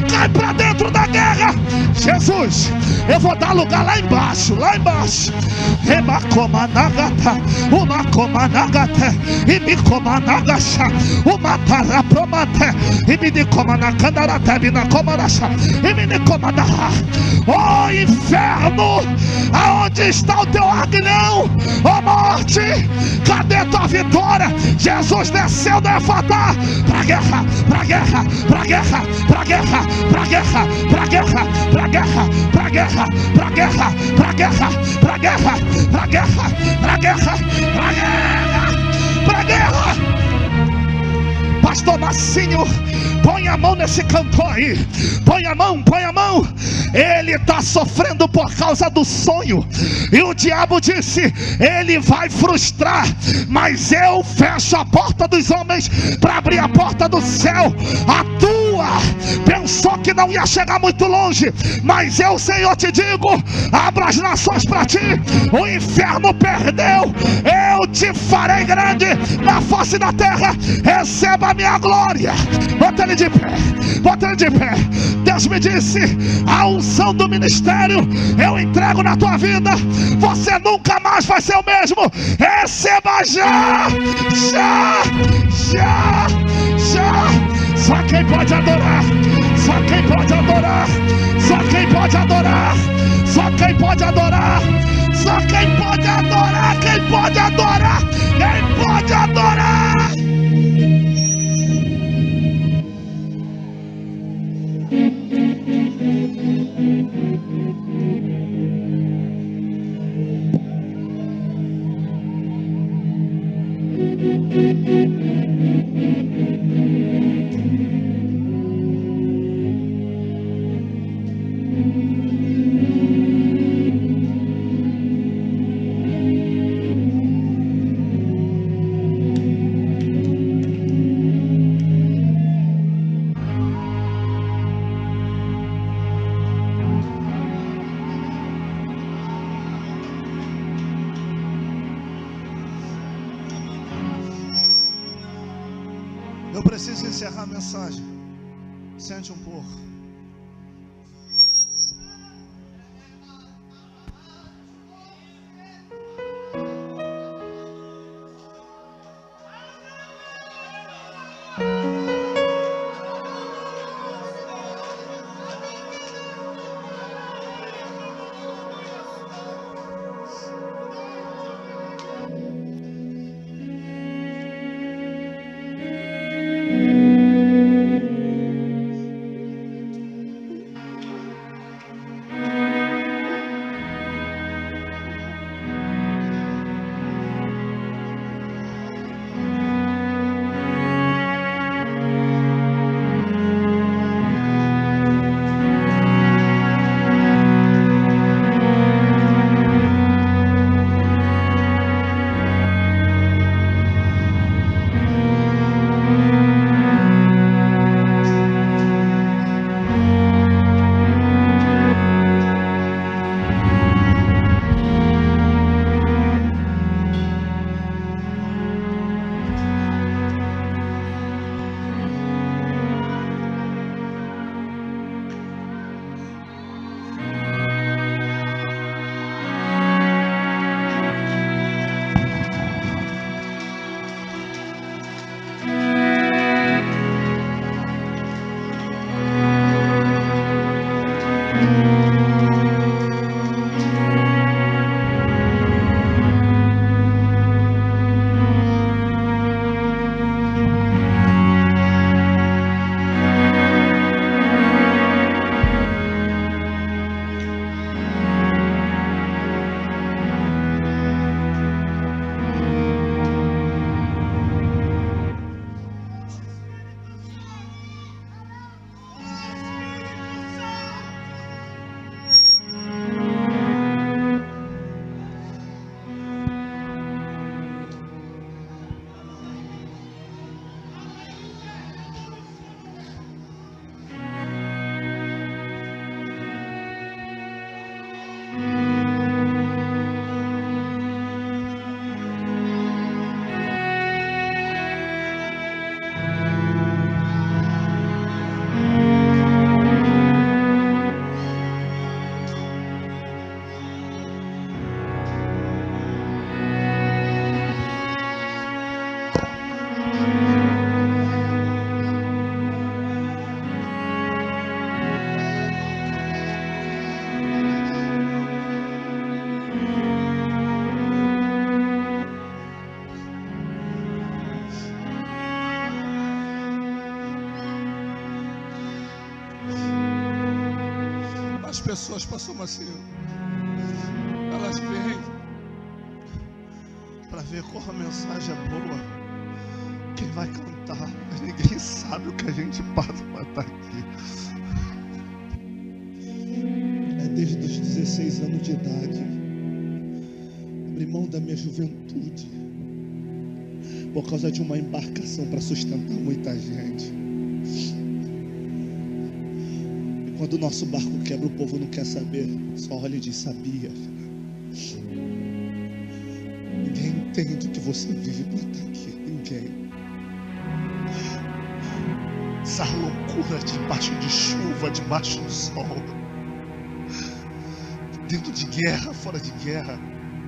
S1: Cai pra dentro da guerra. Jesus, eu vou dar lugar lá embaixo. Lá embaixo. Remacomanagata. Umacomanagata. E me comanagacha. Umatarapromate. E me comanacandarate. E me comanacha. E me comanaha. Oh, inferno. Aonde está o teu aguilhão? Ó morte, cadê tua vitória? Jesus desceu da Efatá pra guerra, pra guerra, pra guerra, pra guerra, pra guerra, pra guerra, pra guerra, pra guerra, pra guerra, pra guerra, pra guerra, pra guerra, pra guerra, pra guerra, pra guerra. Pastor Massinho, põe a mão nesse cantor aí. Põe a mão, põe a mão. Ele está sofrendo por causa do sonho. E o diabo disse: ele vai frustrar, mas eu fecho a porta dos homens para abrir a porta do céu. A tua pensou que não ia chegar muito longe, mas eu, Senhor, te digo: abra as nações para ti. O inferno perdeu. Eu te farei grande na face da terra. Receba a minha glória. Bota ele de pé, bota ele de pé. Deus me disse: a unção do ministério eu entrego na tua vida. Você nunca mais vai ser o mesmo. Receba já, já, já, já. Só quem pode adorar, só quem pode adorar, só quem pode adorar, só quem pode adorar, só quem pode adorar, quem pode adorar, quem pode adorar. Eu preciso encerrar a mensagem. Sente um pouco. pessoas, pastor Macio, elas vêm para ver qual a mensagem é boa, quem vai cantar. Ninguém sabe o que a gente passa para estar aqui.
S2: É desde os 16 anos de idade, abri mão da minha juventude por causa de uma embarcação para sustentar muita gente. E quando o nosso barco quebra, o povo não quer saber, só olha e diz: sabia. Ninguém entende o que você vive para estar aqui. Ninguém.
S1: Essa loucura debaixo de chuva, debaixo do sol, dentro de guerra, fora de guerra,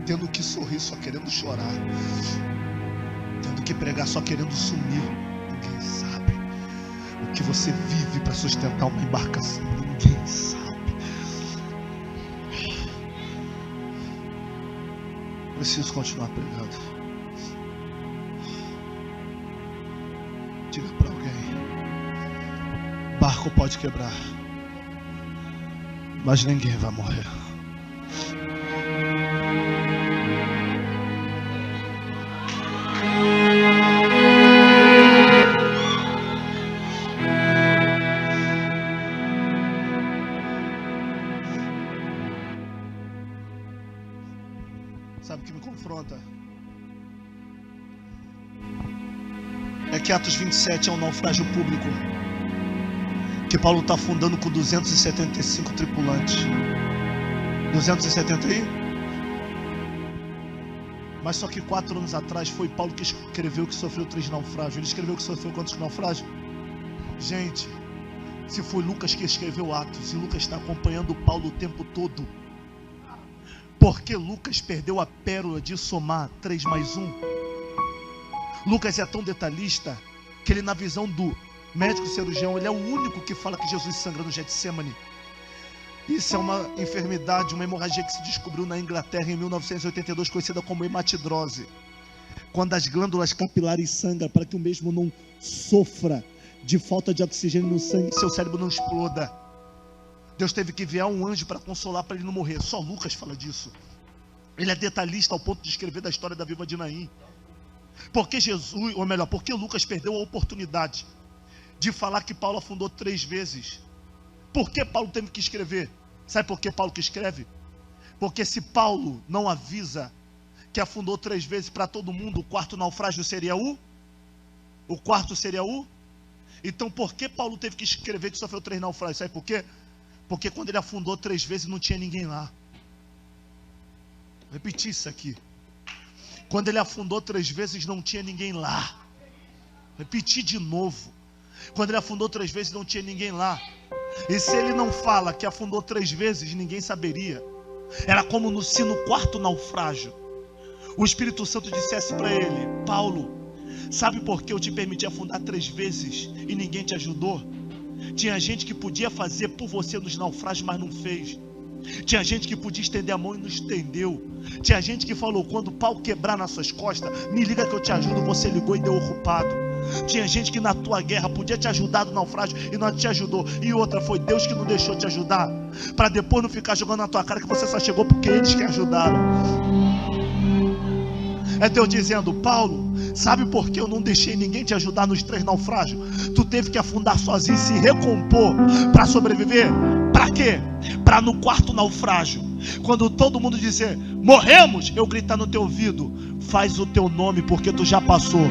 S1: tendo que sorrir só querendo chorar, tendo que pregar só querendo sumir. Ninguém sabe o que você vive para sustentar uma embarcação. Ninguém sabe. Preciso continuar pregando. Diga para alguém: barco pode quebrar, mas ninguém vai morrer. Sabe o que me confronta? É que Atos 27 é um naufrágio público que Paulo está afundando com 275 tripulantes. 270 aí? Mas só que 4 anos atrás foi Paulo que escreveu que sofreu 3 naufrágios. Ele escreveu que sofreu quantos naufrágios? Gente, se foi Lucas que escreveu Atos, e Lucas está acompanhando Paulo o tempo todo, porque Lucas perdeu a pérola de somar 3 mais 1? Lucas é tão detalhista que ele, na visão do médico cirurgião, ele é o único que fala que Jesus sangra no Getsemane. Isso é uma enfermidade, uma hemorragia que se descobriu na Inglaterra em 1982, conhecida como hematidrose, quando as glândulas capilares sangram para que o mesmo não sofra de falta de oxigênio no sangue, seu cérebro não exploda. Deus teve que enviar um anjo para consolar, para ele não morrer. Só Lucas fala disso. Ele é detalhista ao ponto de escrever da história da viúva de Naim. Porque Jesus, ou melhor, porque Lucas perdeu a oportunidade de falar que Paulo afundou 3 vezes. Por que Paulo teve que escrever? Sabe por que Paulo que escreve? Porque se Paulo não avisa que afundou 3 vezes para todo mundo, o quarto naufrágio seria o quarto seria o? Então por que Paulo teve que escrever que sofreu 3 naufrágios? Sabe por quê? Porque quando ele afundou 3 vezes não tinha ninguém lá. Vou repetir isso aqui. Quando ele afundou 3 vezes não tinha ninguém lá. Vou repetir de novo. Quando ele afundou 3 vezes não tinha ninguém lá. E se ele não fala que afundou 3 vezes, ninguém saberia. Era como se no quarto naufrágio o Espírito Santo dissesse para ele: Paulo, sabe por que eu te permiti afundar 3 vezes e ninguém te ajudou? Tinha gente que podia fazer por você nos naufrágios, mas não fez. Tinha gente que podia estender a mão e não estendeu. Tinha gente que falou: quando o pau quebrar nas suas costas, me liga que eu te ajudo. Você ligou e deu ocupado. Tinha gente que na tua guerra podia te ajudar no naufrágio e não te ajudou. E outra, foi Deus que não deixou te ajudar, para depois não ficar jogando na tua cara que você só chegou porque eles que ajudaram. É Deus dizendo: Paulo, sabe por que eu não deixei ninguém te ajudar nos 3 naufrágios? Tu teve que afundar sozinho e se recompor para sobreviver. Para quê? Para no quarto naufrágio, quando todo mundo dizer morremos, eu gritar no teu ouvido: faz o teu nome, porque tu já passou.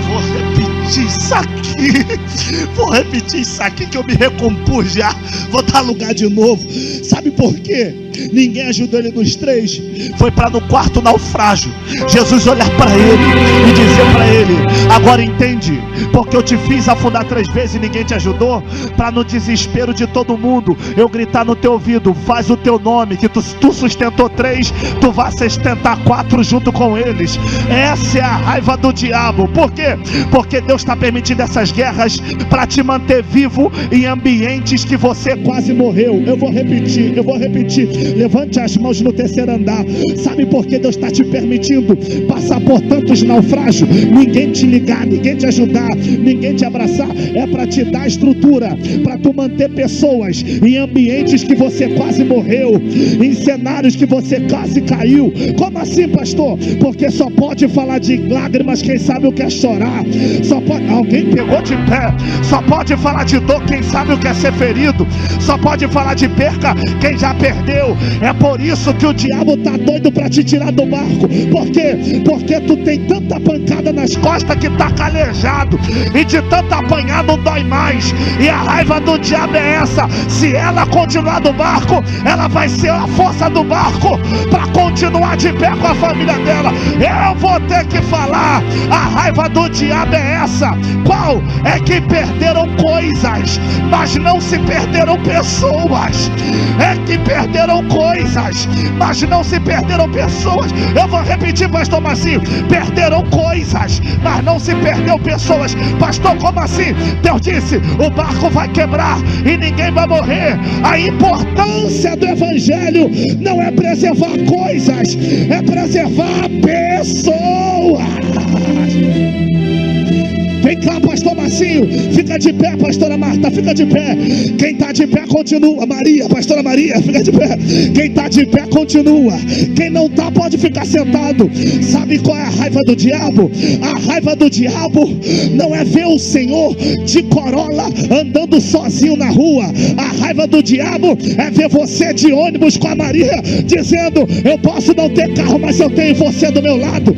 S1: Vou repetir isso aqui. Vou repetir isso aqui que eu me recompus já. Vou dar lugar de novo. Sabe por quê? Ninguém ajudou ele nos 3. Foi para no quarto naufrágio Jesus olhar para ele e dizer para ele: agora entende porque eu te fiz afundar 3 vezes e ninguém te ajudou? Para no desespero de todo mundo eu gritar no teu ouvido: faz o teu nome, que tu sustentou 3, tu vai sustentar 4 junto com eles. Essa é a raiva do diabo. Por quê? Porque Deus está permitindo essas guerras para te manter vivo em ambientes que você quase morreu. Eu vou repetir.
S2: Levante as mãos no terceiro andar. Sabe por que Deus está te permitindo passar por tantos naufrágios? Ninguém te ligar, ninguém te ajudar, ninguém te abraçar. É para te dar estrutura, para tu manter pessoas em ambientes que você quase morreu, em cenários que você quase caiu. Como assim, pastor? Porque só pode falar de lágrimas quem sabe o que é chorar. Só pode... Alguém pegou de pé. Só pode falar de dor quem sabe o que é ser ferido. Só pode falar de perca quem já perdeu. É por isso que o diabo tá doido para te tirar do barco. Por quê? Porque tu tem tanta pancada nas costas que tá calejado, e de tanto apanhar não dói mais. E a raiva do diabo é essa: se ela continuar no barco, ela vai ser a força do barco para continuar de pé com a família dela. Eu vou ter que falar. A raiva do diabo é essa. Qual? É que perderam coisas, mas não se perderam pessoas. É que perderam coisas, mas não se perderam pessoas. Eu vou repetir, pastor Marcinho: perderam coisas, mas não se perdeu pessoas. Pastor, como assim? Deus disse: o barco vai quebrar e ninguém vai morrer. A importância do evangelho não é preservar coisas, é preservar pessoas. Vem cá, pastor Marcinho, fica de pé, pastora Marta, fica de pé. Quem está de pé continua. Maria, pastora Maria, fica de pé. Quem está de pé continua. Quem não está pode ficar sentado. Sabe qual é a raiva do diabo? A raiva do diabo não é ver o Senhor de Corolla andando sozinho na rua. A raiva do diabo é ver você de ônibus com a Maria, dizendo: eu posso não ter carro, mas eu tenho você do meu lado.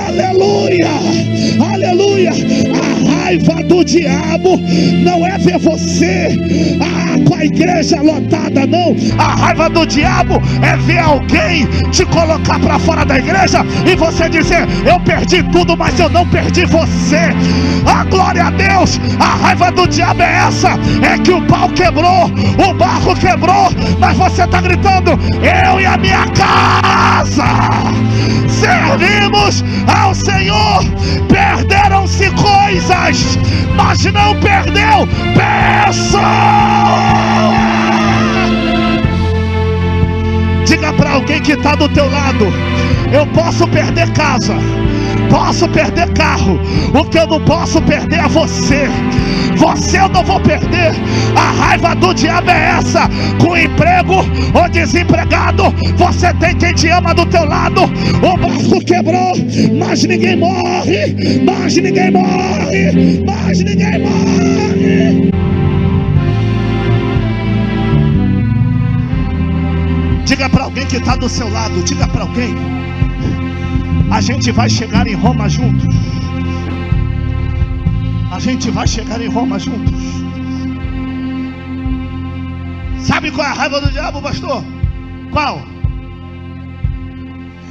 S2: Aleluia, aleluia. A raiva do diabo não é ver você com a igreja lotada, não. A raiva do diabo é ver alguém te colocar para fora da igreja e você dizer: eu perdi tudo, mas eu não perdi você. A glória a Deus. A raiva do diabo é essa: é que o pau quebrou, o barco quebrou, mas você está gritando: eu e a minha casa servimos ao Senhor. Perderam-se coisas, mas não perdeu pessoas. Diga para alguém que está do teu lado: eu posso perder casa, posso perder carro, o que eu não posso perder é você. Você eu não vou perder. A raiva do diabo é essa: com emprego ou desempregado, você tem quem te ama do teu lado. O barco quebrou, mas ninguém morre, mas ninguém morre, mas ninguém morre. Diga para alguém que está do seu lado, diga para alguém: a gente vai chegar em Roma juntos. A gente vai chegar em Roma juntos. Sabe qual é a raiva do diabo, pastor? Qual?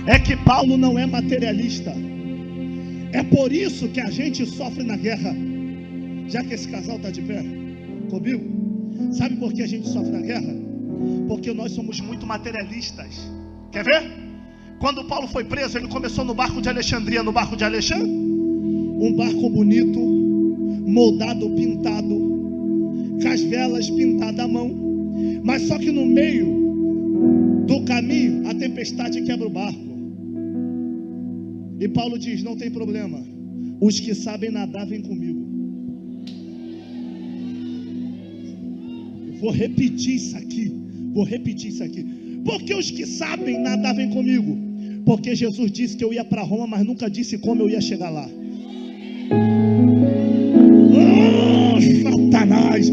S2: É que Paulo não é materialista. É por isso que a gente sofre na guerra. Já que esse casal está de pé comigo, sabe por que a gente sofre na guerra? Porque nós somos muito materialistas. Quer ver? Quando Paulo foi preso, ele começou no barco de Alexandria. No barco de Alexandria, um barco bonito, moldado, pintado, com as velas pintadas à mão. Mas só que no meio do caminho a tempestade quebra o barco. E Paulo diz: não tem problema, os que sabem nadar vêm comigo. Eu vou repetir isso aqui. Porque os que sabem nadar vêm comigo. Porque Jesus disse que eu ia para Roma, mas nunca disse como eu ia chegar lá. Satanás,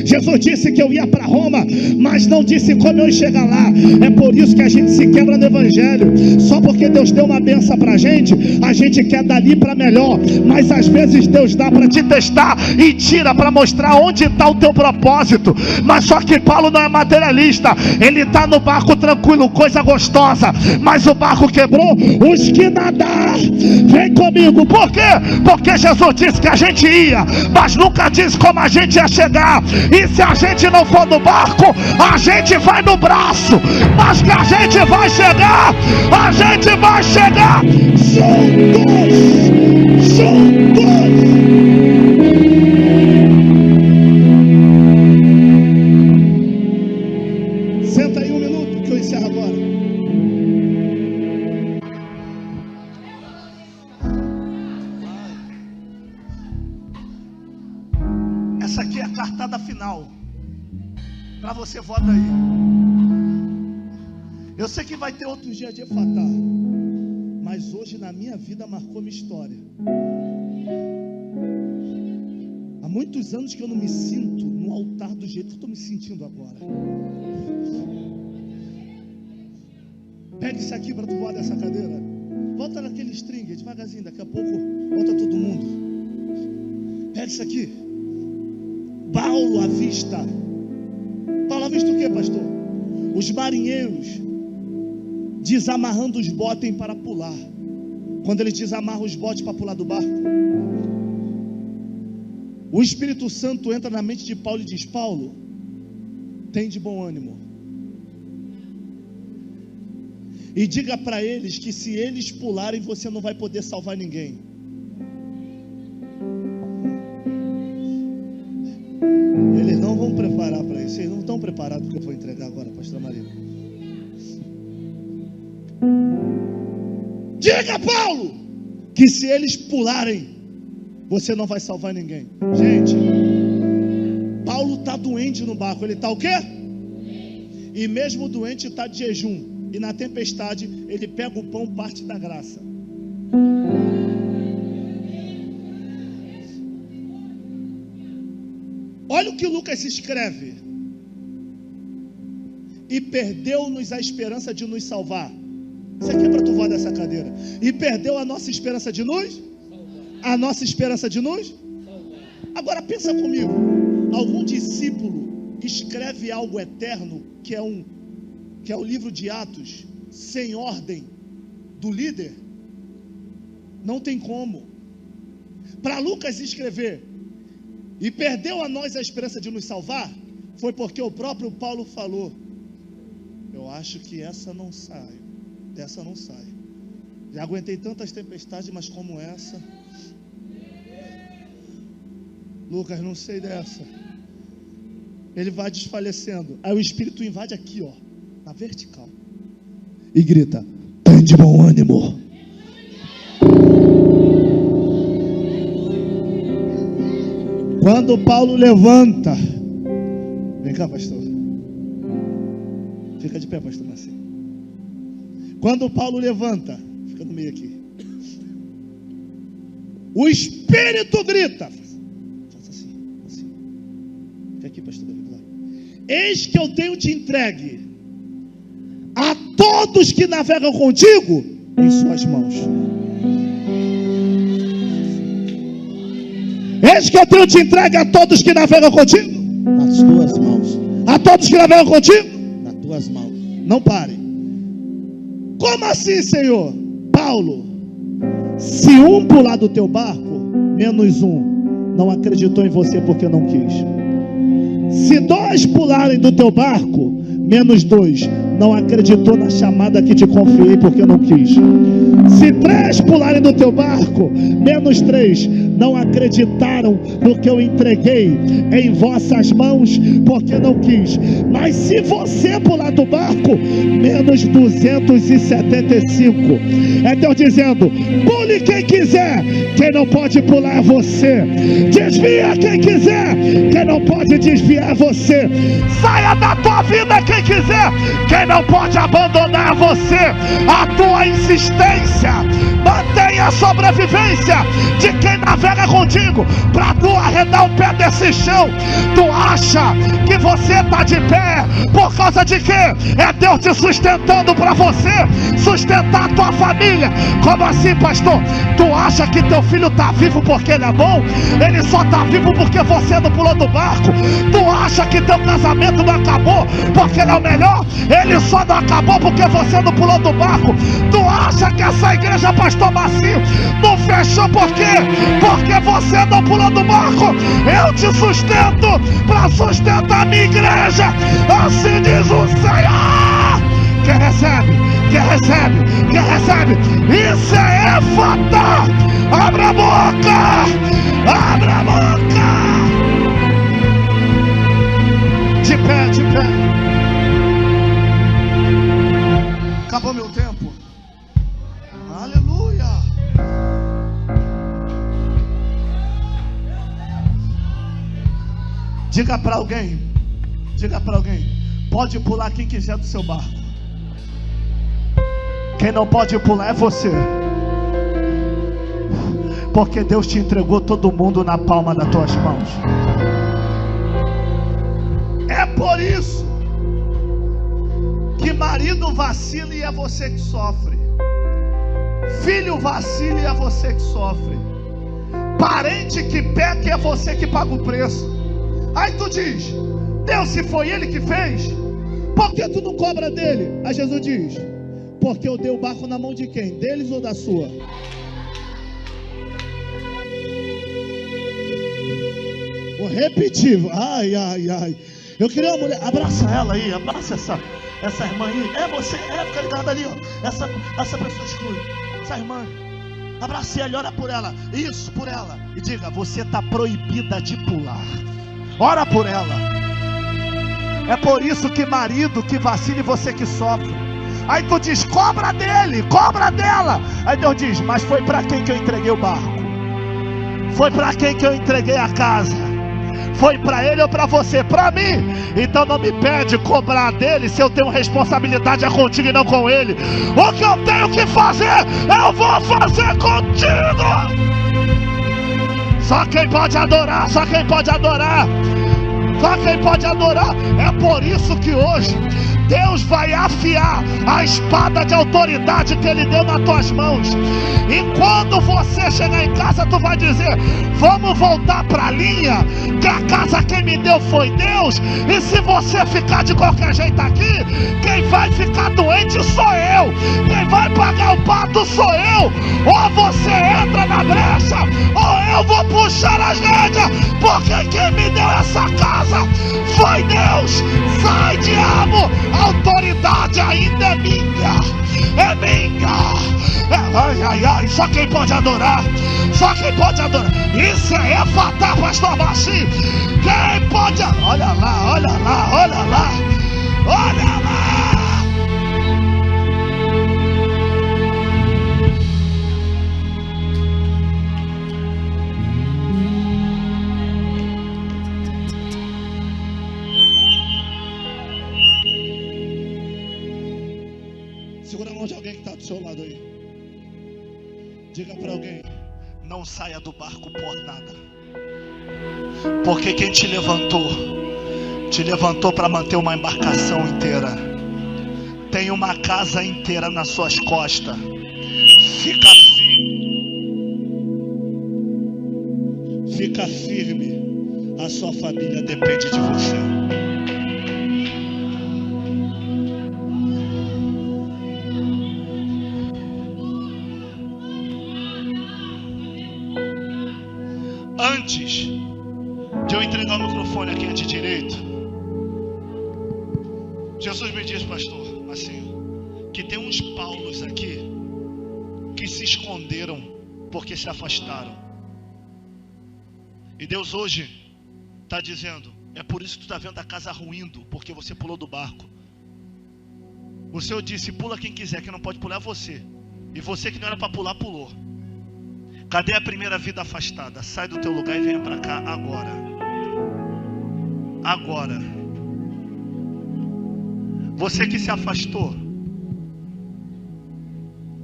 S2: Jesus disse que eu ia para Roma, mas não disse como eu ia chegar lá. É por isso que a gente se quebra no evangelho. Só porque Deus deu uma benção pra gente, a gente quer dali para melhor. Mas às vezes Deus dá para te testar e tira para mostrar onde está o teu propósito. Mas só que Paulo não é materialista. Ele está no barco tranquilo, coisa gostosa, mas o barco quebrou. Os que nadar, vem comigo. Por quê? Porque Jesus disse que a gente ia, mas nunca disse como a gente ia chegar. E se a gente não for no barco, a gente vai no braço. Mas que a gente vai chegar, a gente vai chegar juntos, juntos. Senta aí um minuto que eu encerro. Essa aqui é a cartada final. Para você, vota aí. Eu sei que vai ter outros dias de Efatá, mas hoje na minha vida marcou minha história. Há muitos anos que eu não me sinto no altar do jeito que eu estou me sentindo agora. Pega isso aqui para tu voar dessa cadeira. Volta naquele string, devagarzinho, daqui a pouco volta todo mundo. Pega isso aqui. Paulo avista. Paulo avista o que, pastor? Os marinheiros desamarrando os botes para pular. Quando eles desamarram os botes para pular do barco, o Espírito Santo entra na mente de Paulo e diz: Paulo, tem de bom ânimo. E diga para eles que se eles pularem, você não vai poder salvar ninguém. Eles não vão preparar para isso. Eles não estão preparados para o que eu vou entregar agora, pastor Maria. Diga, Paulo, que se eles pularem, você não vai salvar ninguém. Gente, Paulo está doente no barco. Ele está o quê? E mesmo doente está de jejum. E na tempestade ele pega o pão, parte da graça. Olha o que Lucas escreve. E perdeu-nos a esperança de nos salvar. Isso aqui é para tu voar dessa cadeira. E perdeu a nossa esperança de nos salvar. A nossa esperança de nos salvar. Agora pensa comigo. Algum discípulo escreve algo eterno, que é o livro de Atos, sem ordem do líder? Não tem como. Para Lucas escrever e perdeu a nós a esperança de nos salvar, foi porque o próprio Paulo falou: eu acho que essa não sai. Dessa não sai. Já aguentei tantas tempestades, mas como essa, Lucas, não sei dessa. Ele vai desfalecendo. Aí o Espírito invade aqui, ó, na vertical, e grita: tem de bom ânimo. Quando Paulo levanta, vem cá, pastor, fica de pé, pastor Marcinho. Quando Paulo levanta, fica no meio aqui, o Espírito grita, faça assim, assim. Fica aqui, pastor David, lá. Eis que eu tenho te entregue a todos que navegam contigo em suas mãos. Eis que eu tenho te entregue a todos que navegam contigo
S3: nas tuas mãos.
S2: A todos que navegam contigo
S3: Nas tuas mãos.
S2: Não pare. Como assim, Senhor? Paulo, se um pular do teu barco, menos um não acreditou em você porque não quis. Se dois pularem do teu barco, menos dois não acreditou na chamada que te confiei porque não quis. Se três pularem do teu barco, menos três não acreditaram no que eu entreguei em vossas mãos porque não quis. Mas se você pular do barco, menos 275. É Deus dizendo: pule quem quiser, quem não pode pular é você. Desvia quem quiser, quem não pode desviar é você. Saia da tua vida quem quiser, quem não pode abandonar você. A tua insistência mantenha a sobrevivência de quem navega contigo, para tu arredar o pé desse chão. Tu acha que você está de pé por causa de quê? É Deus te sustentando para você sustentar a tua família. Como assim, pastor? Tu acha que teu filho está vivo porque ele é bom? Ele só está vivo porque você não pulou do barco. Tu acha que teu casamento não acabou porque ele é o melhor? Ele só não acabou porque você não pulou do barco. Tu acha que essa igreja, pastor Macio, não fechou por quê? Porque você não pulou do barco. Eu te sustento para sustentar a minha igreja. Assim diz o Senhor. Quem recebe, quem recebe, quem recebe. Isso é Efatá. Abra a boca, abra a boca. De pé, de pé. Acabou meu tempo. Aleluia.
S1: Diga para alguém, pode pular quem quiser do seu barco. Quem não pode pular é você. Porque Deus te entregou todo mundo na palma das tuas mãos. É por isso que marido vacila e é você que sofre. Filho vacila e é você que sofre. Parente que peca e é você que paga o preço. Aí tu diz: Deus, se foi Ele que fez, por que tu não cobra dele? Aí Jesus diz: porque eu dei o barco na mão de quem? Deles ou da sua? Vou repetir. Ai. Eu queria uma mulher. Abraça ela aí, abraça essa irmã aí. É você, fica ligada ali, ó. Essa pessoa exclui. Essa irmã. Abrace ela, ora por ela. Isso, por ela. E diga: você está proibida de pular. Ora por ela. É por isso que marido que vacila e você que sofre. Aí tu diz: cobra dele, cobra dela. Aí Deus diz: mas foi para quem que eu entreguei o barco? Foi para quem que eu entreguei a casa? Foi para ele ou para você? Para mim. Então não me pede cobrar dele. Se eu tenho responsabilidade é contigo e não com ele. O que eu tenho que fazer, eu vou fazer contigo. Só quem pode adorar, só quem pode adorar, só quem pode adorar. É por isso que hoje Deus vai afiar a espada de autoridade que Ele deu nas tuas mãos. E quando você chegar em casa, tu vai dizer: vamos voltar para a linha, que a casa quem me deu foi Deus. E se você ficar de qualquer jeito aqui, quem vai ficar doente sou eu. Quem vai pagar o pato sou eu. Ou você entra na brecha, ou eu vou puxar as rédeas, porque quem me deu essa casa foi Deus. Sai, diabo, a autoridade ainda é minha. É minha. Ai, só quem pode adorar. Só quem pode adorar. Isso é Efatá, pastor Baixinho. Quem pode. Olha lá, olha lá, olha lá. Olha lá. Segura a mão de alguém que está do seu lado aí. Diga para alguém: não saia do barco por nada. Porque quem te levantou para manter uma embarcação inteira. Tem uma casa inteira nas suas costas. Fica firme. Fica firme. A sua família depende de você. Antes de eu entregar o microfone aqui de direito, Jesus me diz, pastor, assim, que tem uns Paulos aqui que se esconderam porque se afastaram. E Deus hoje está dizendo: é por isso que tu está vendo a casa ruindo, porque você pulou do barco. O Senhor disse: pula quem quiser, quem não pode pular é você. E você que não era para pular, pulou. Cadê a primeira vida afastada? Sai do teu lugar e venha para cá agora. Agora. Você que se afastou,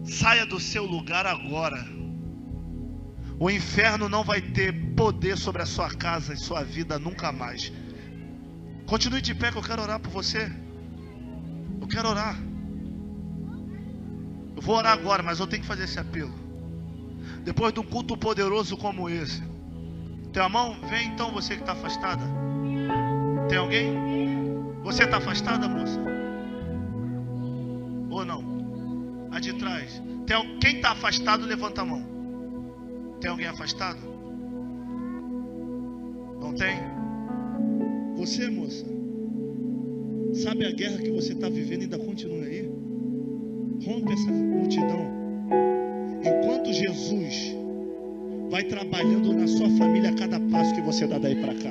S1: saia do seu lugar agora. O inferno não vai ter poder sobre a sua casa e sua vida nunca mais. Continue de pé que eu quero orar por você. Eu quero orar. Eu vou orar agora, mas eu tenho que fazer esse apelo. Depois de um culto poderoso como esse. Tem a mão? Vem então, você que está afastada. Tem alguém? Você está afastada, moça? Ou não? A de trás. Quem está afastado, levanta a mão. Tem alguém afastado? Não tem? Você, moça, sabe a guerra que você está vivendo e ainda continua aí? Rompe essa multidão. Enquanto Jesus vai trabalhando na sua família a cada passo que você dá daí para cá.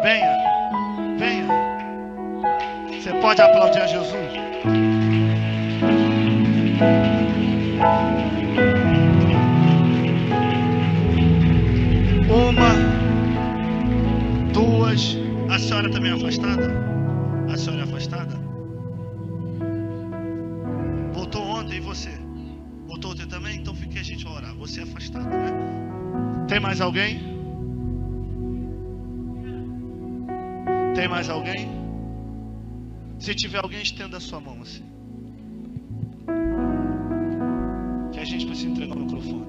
S1: Venha, venha. Você pode aplaudir a Jesus? Uma, duas, senhora também é afastada? A senhora é afastada? Voltou ontem e você? Voltou ontem também? Então fique a gente a orar. Você é afastado, né? Tem mais alguém? Tem mais alguém? Se tiver alguém, estenda a sua mão assim. Que a gente precisa entregar o microfone.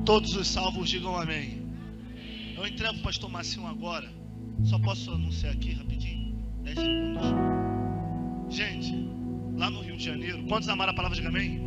S1: Todos os salvos digam amém. Eu entrego o pastor Marcinho agora. Só posso anunciar aqui rapidinho? 10 segundos. Gente, lá no Rio de Janeiro, quantos amaram a palavra de amém?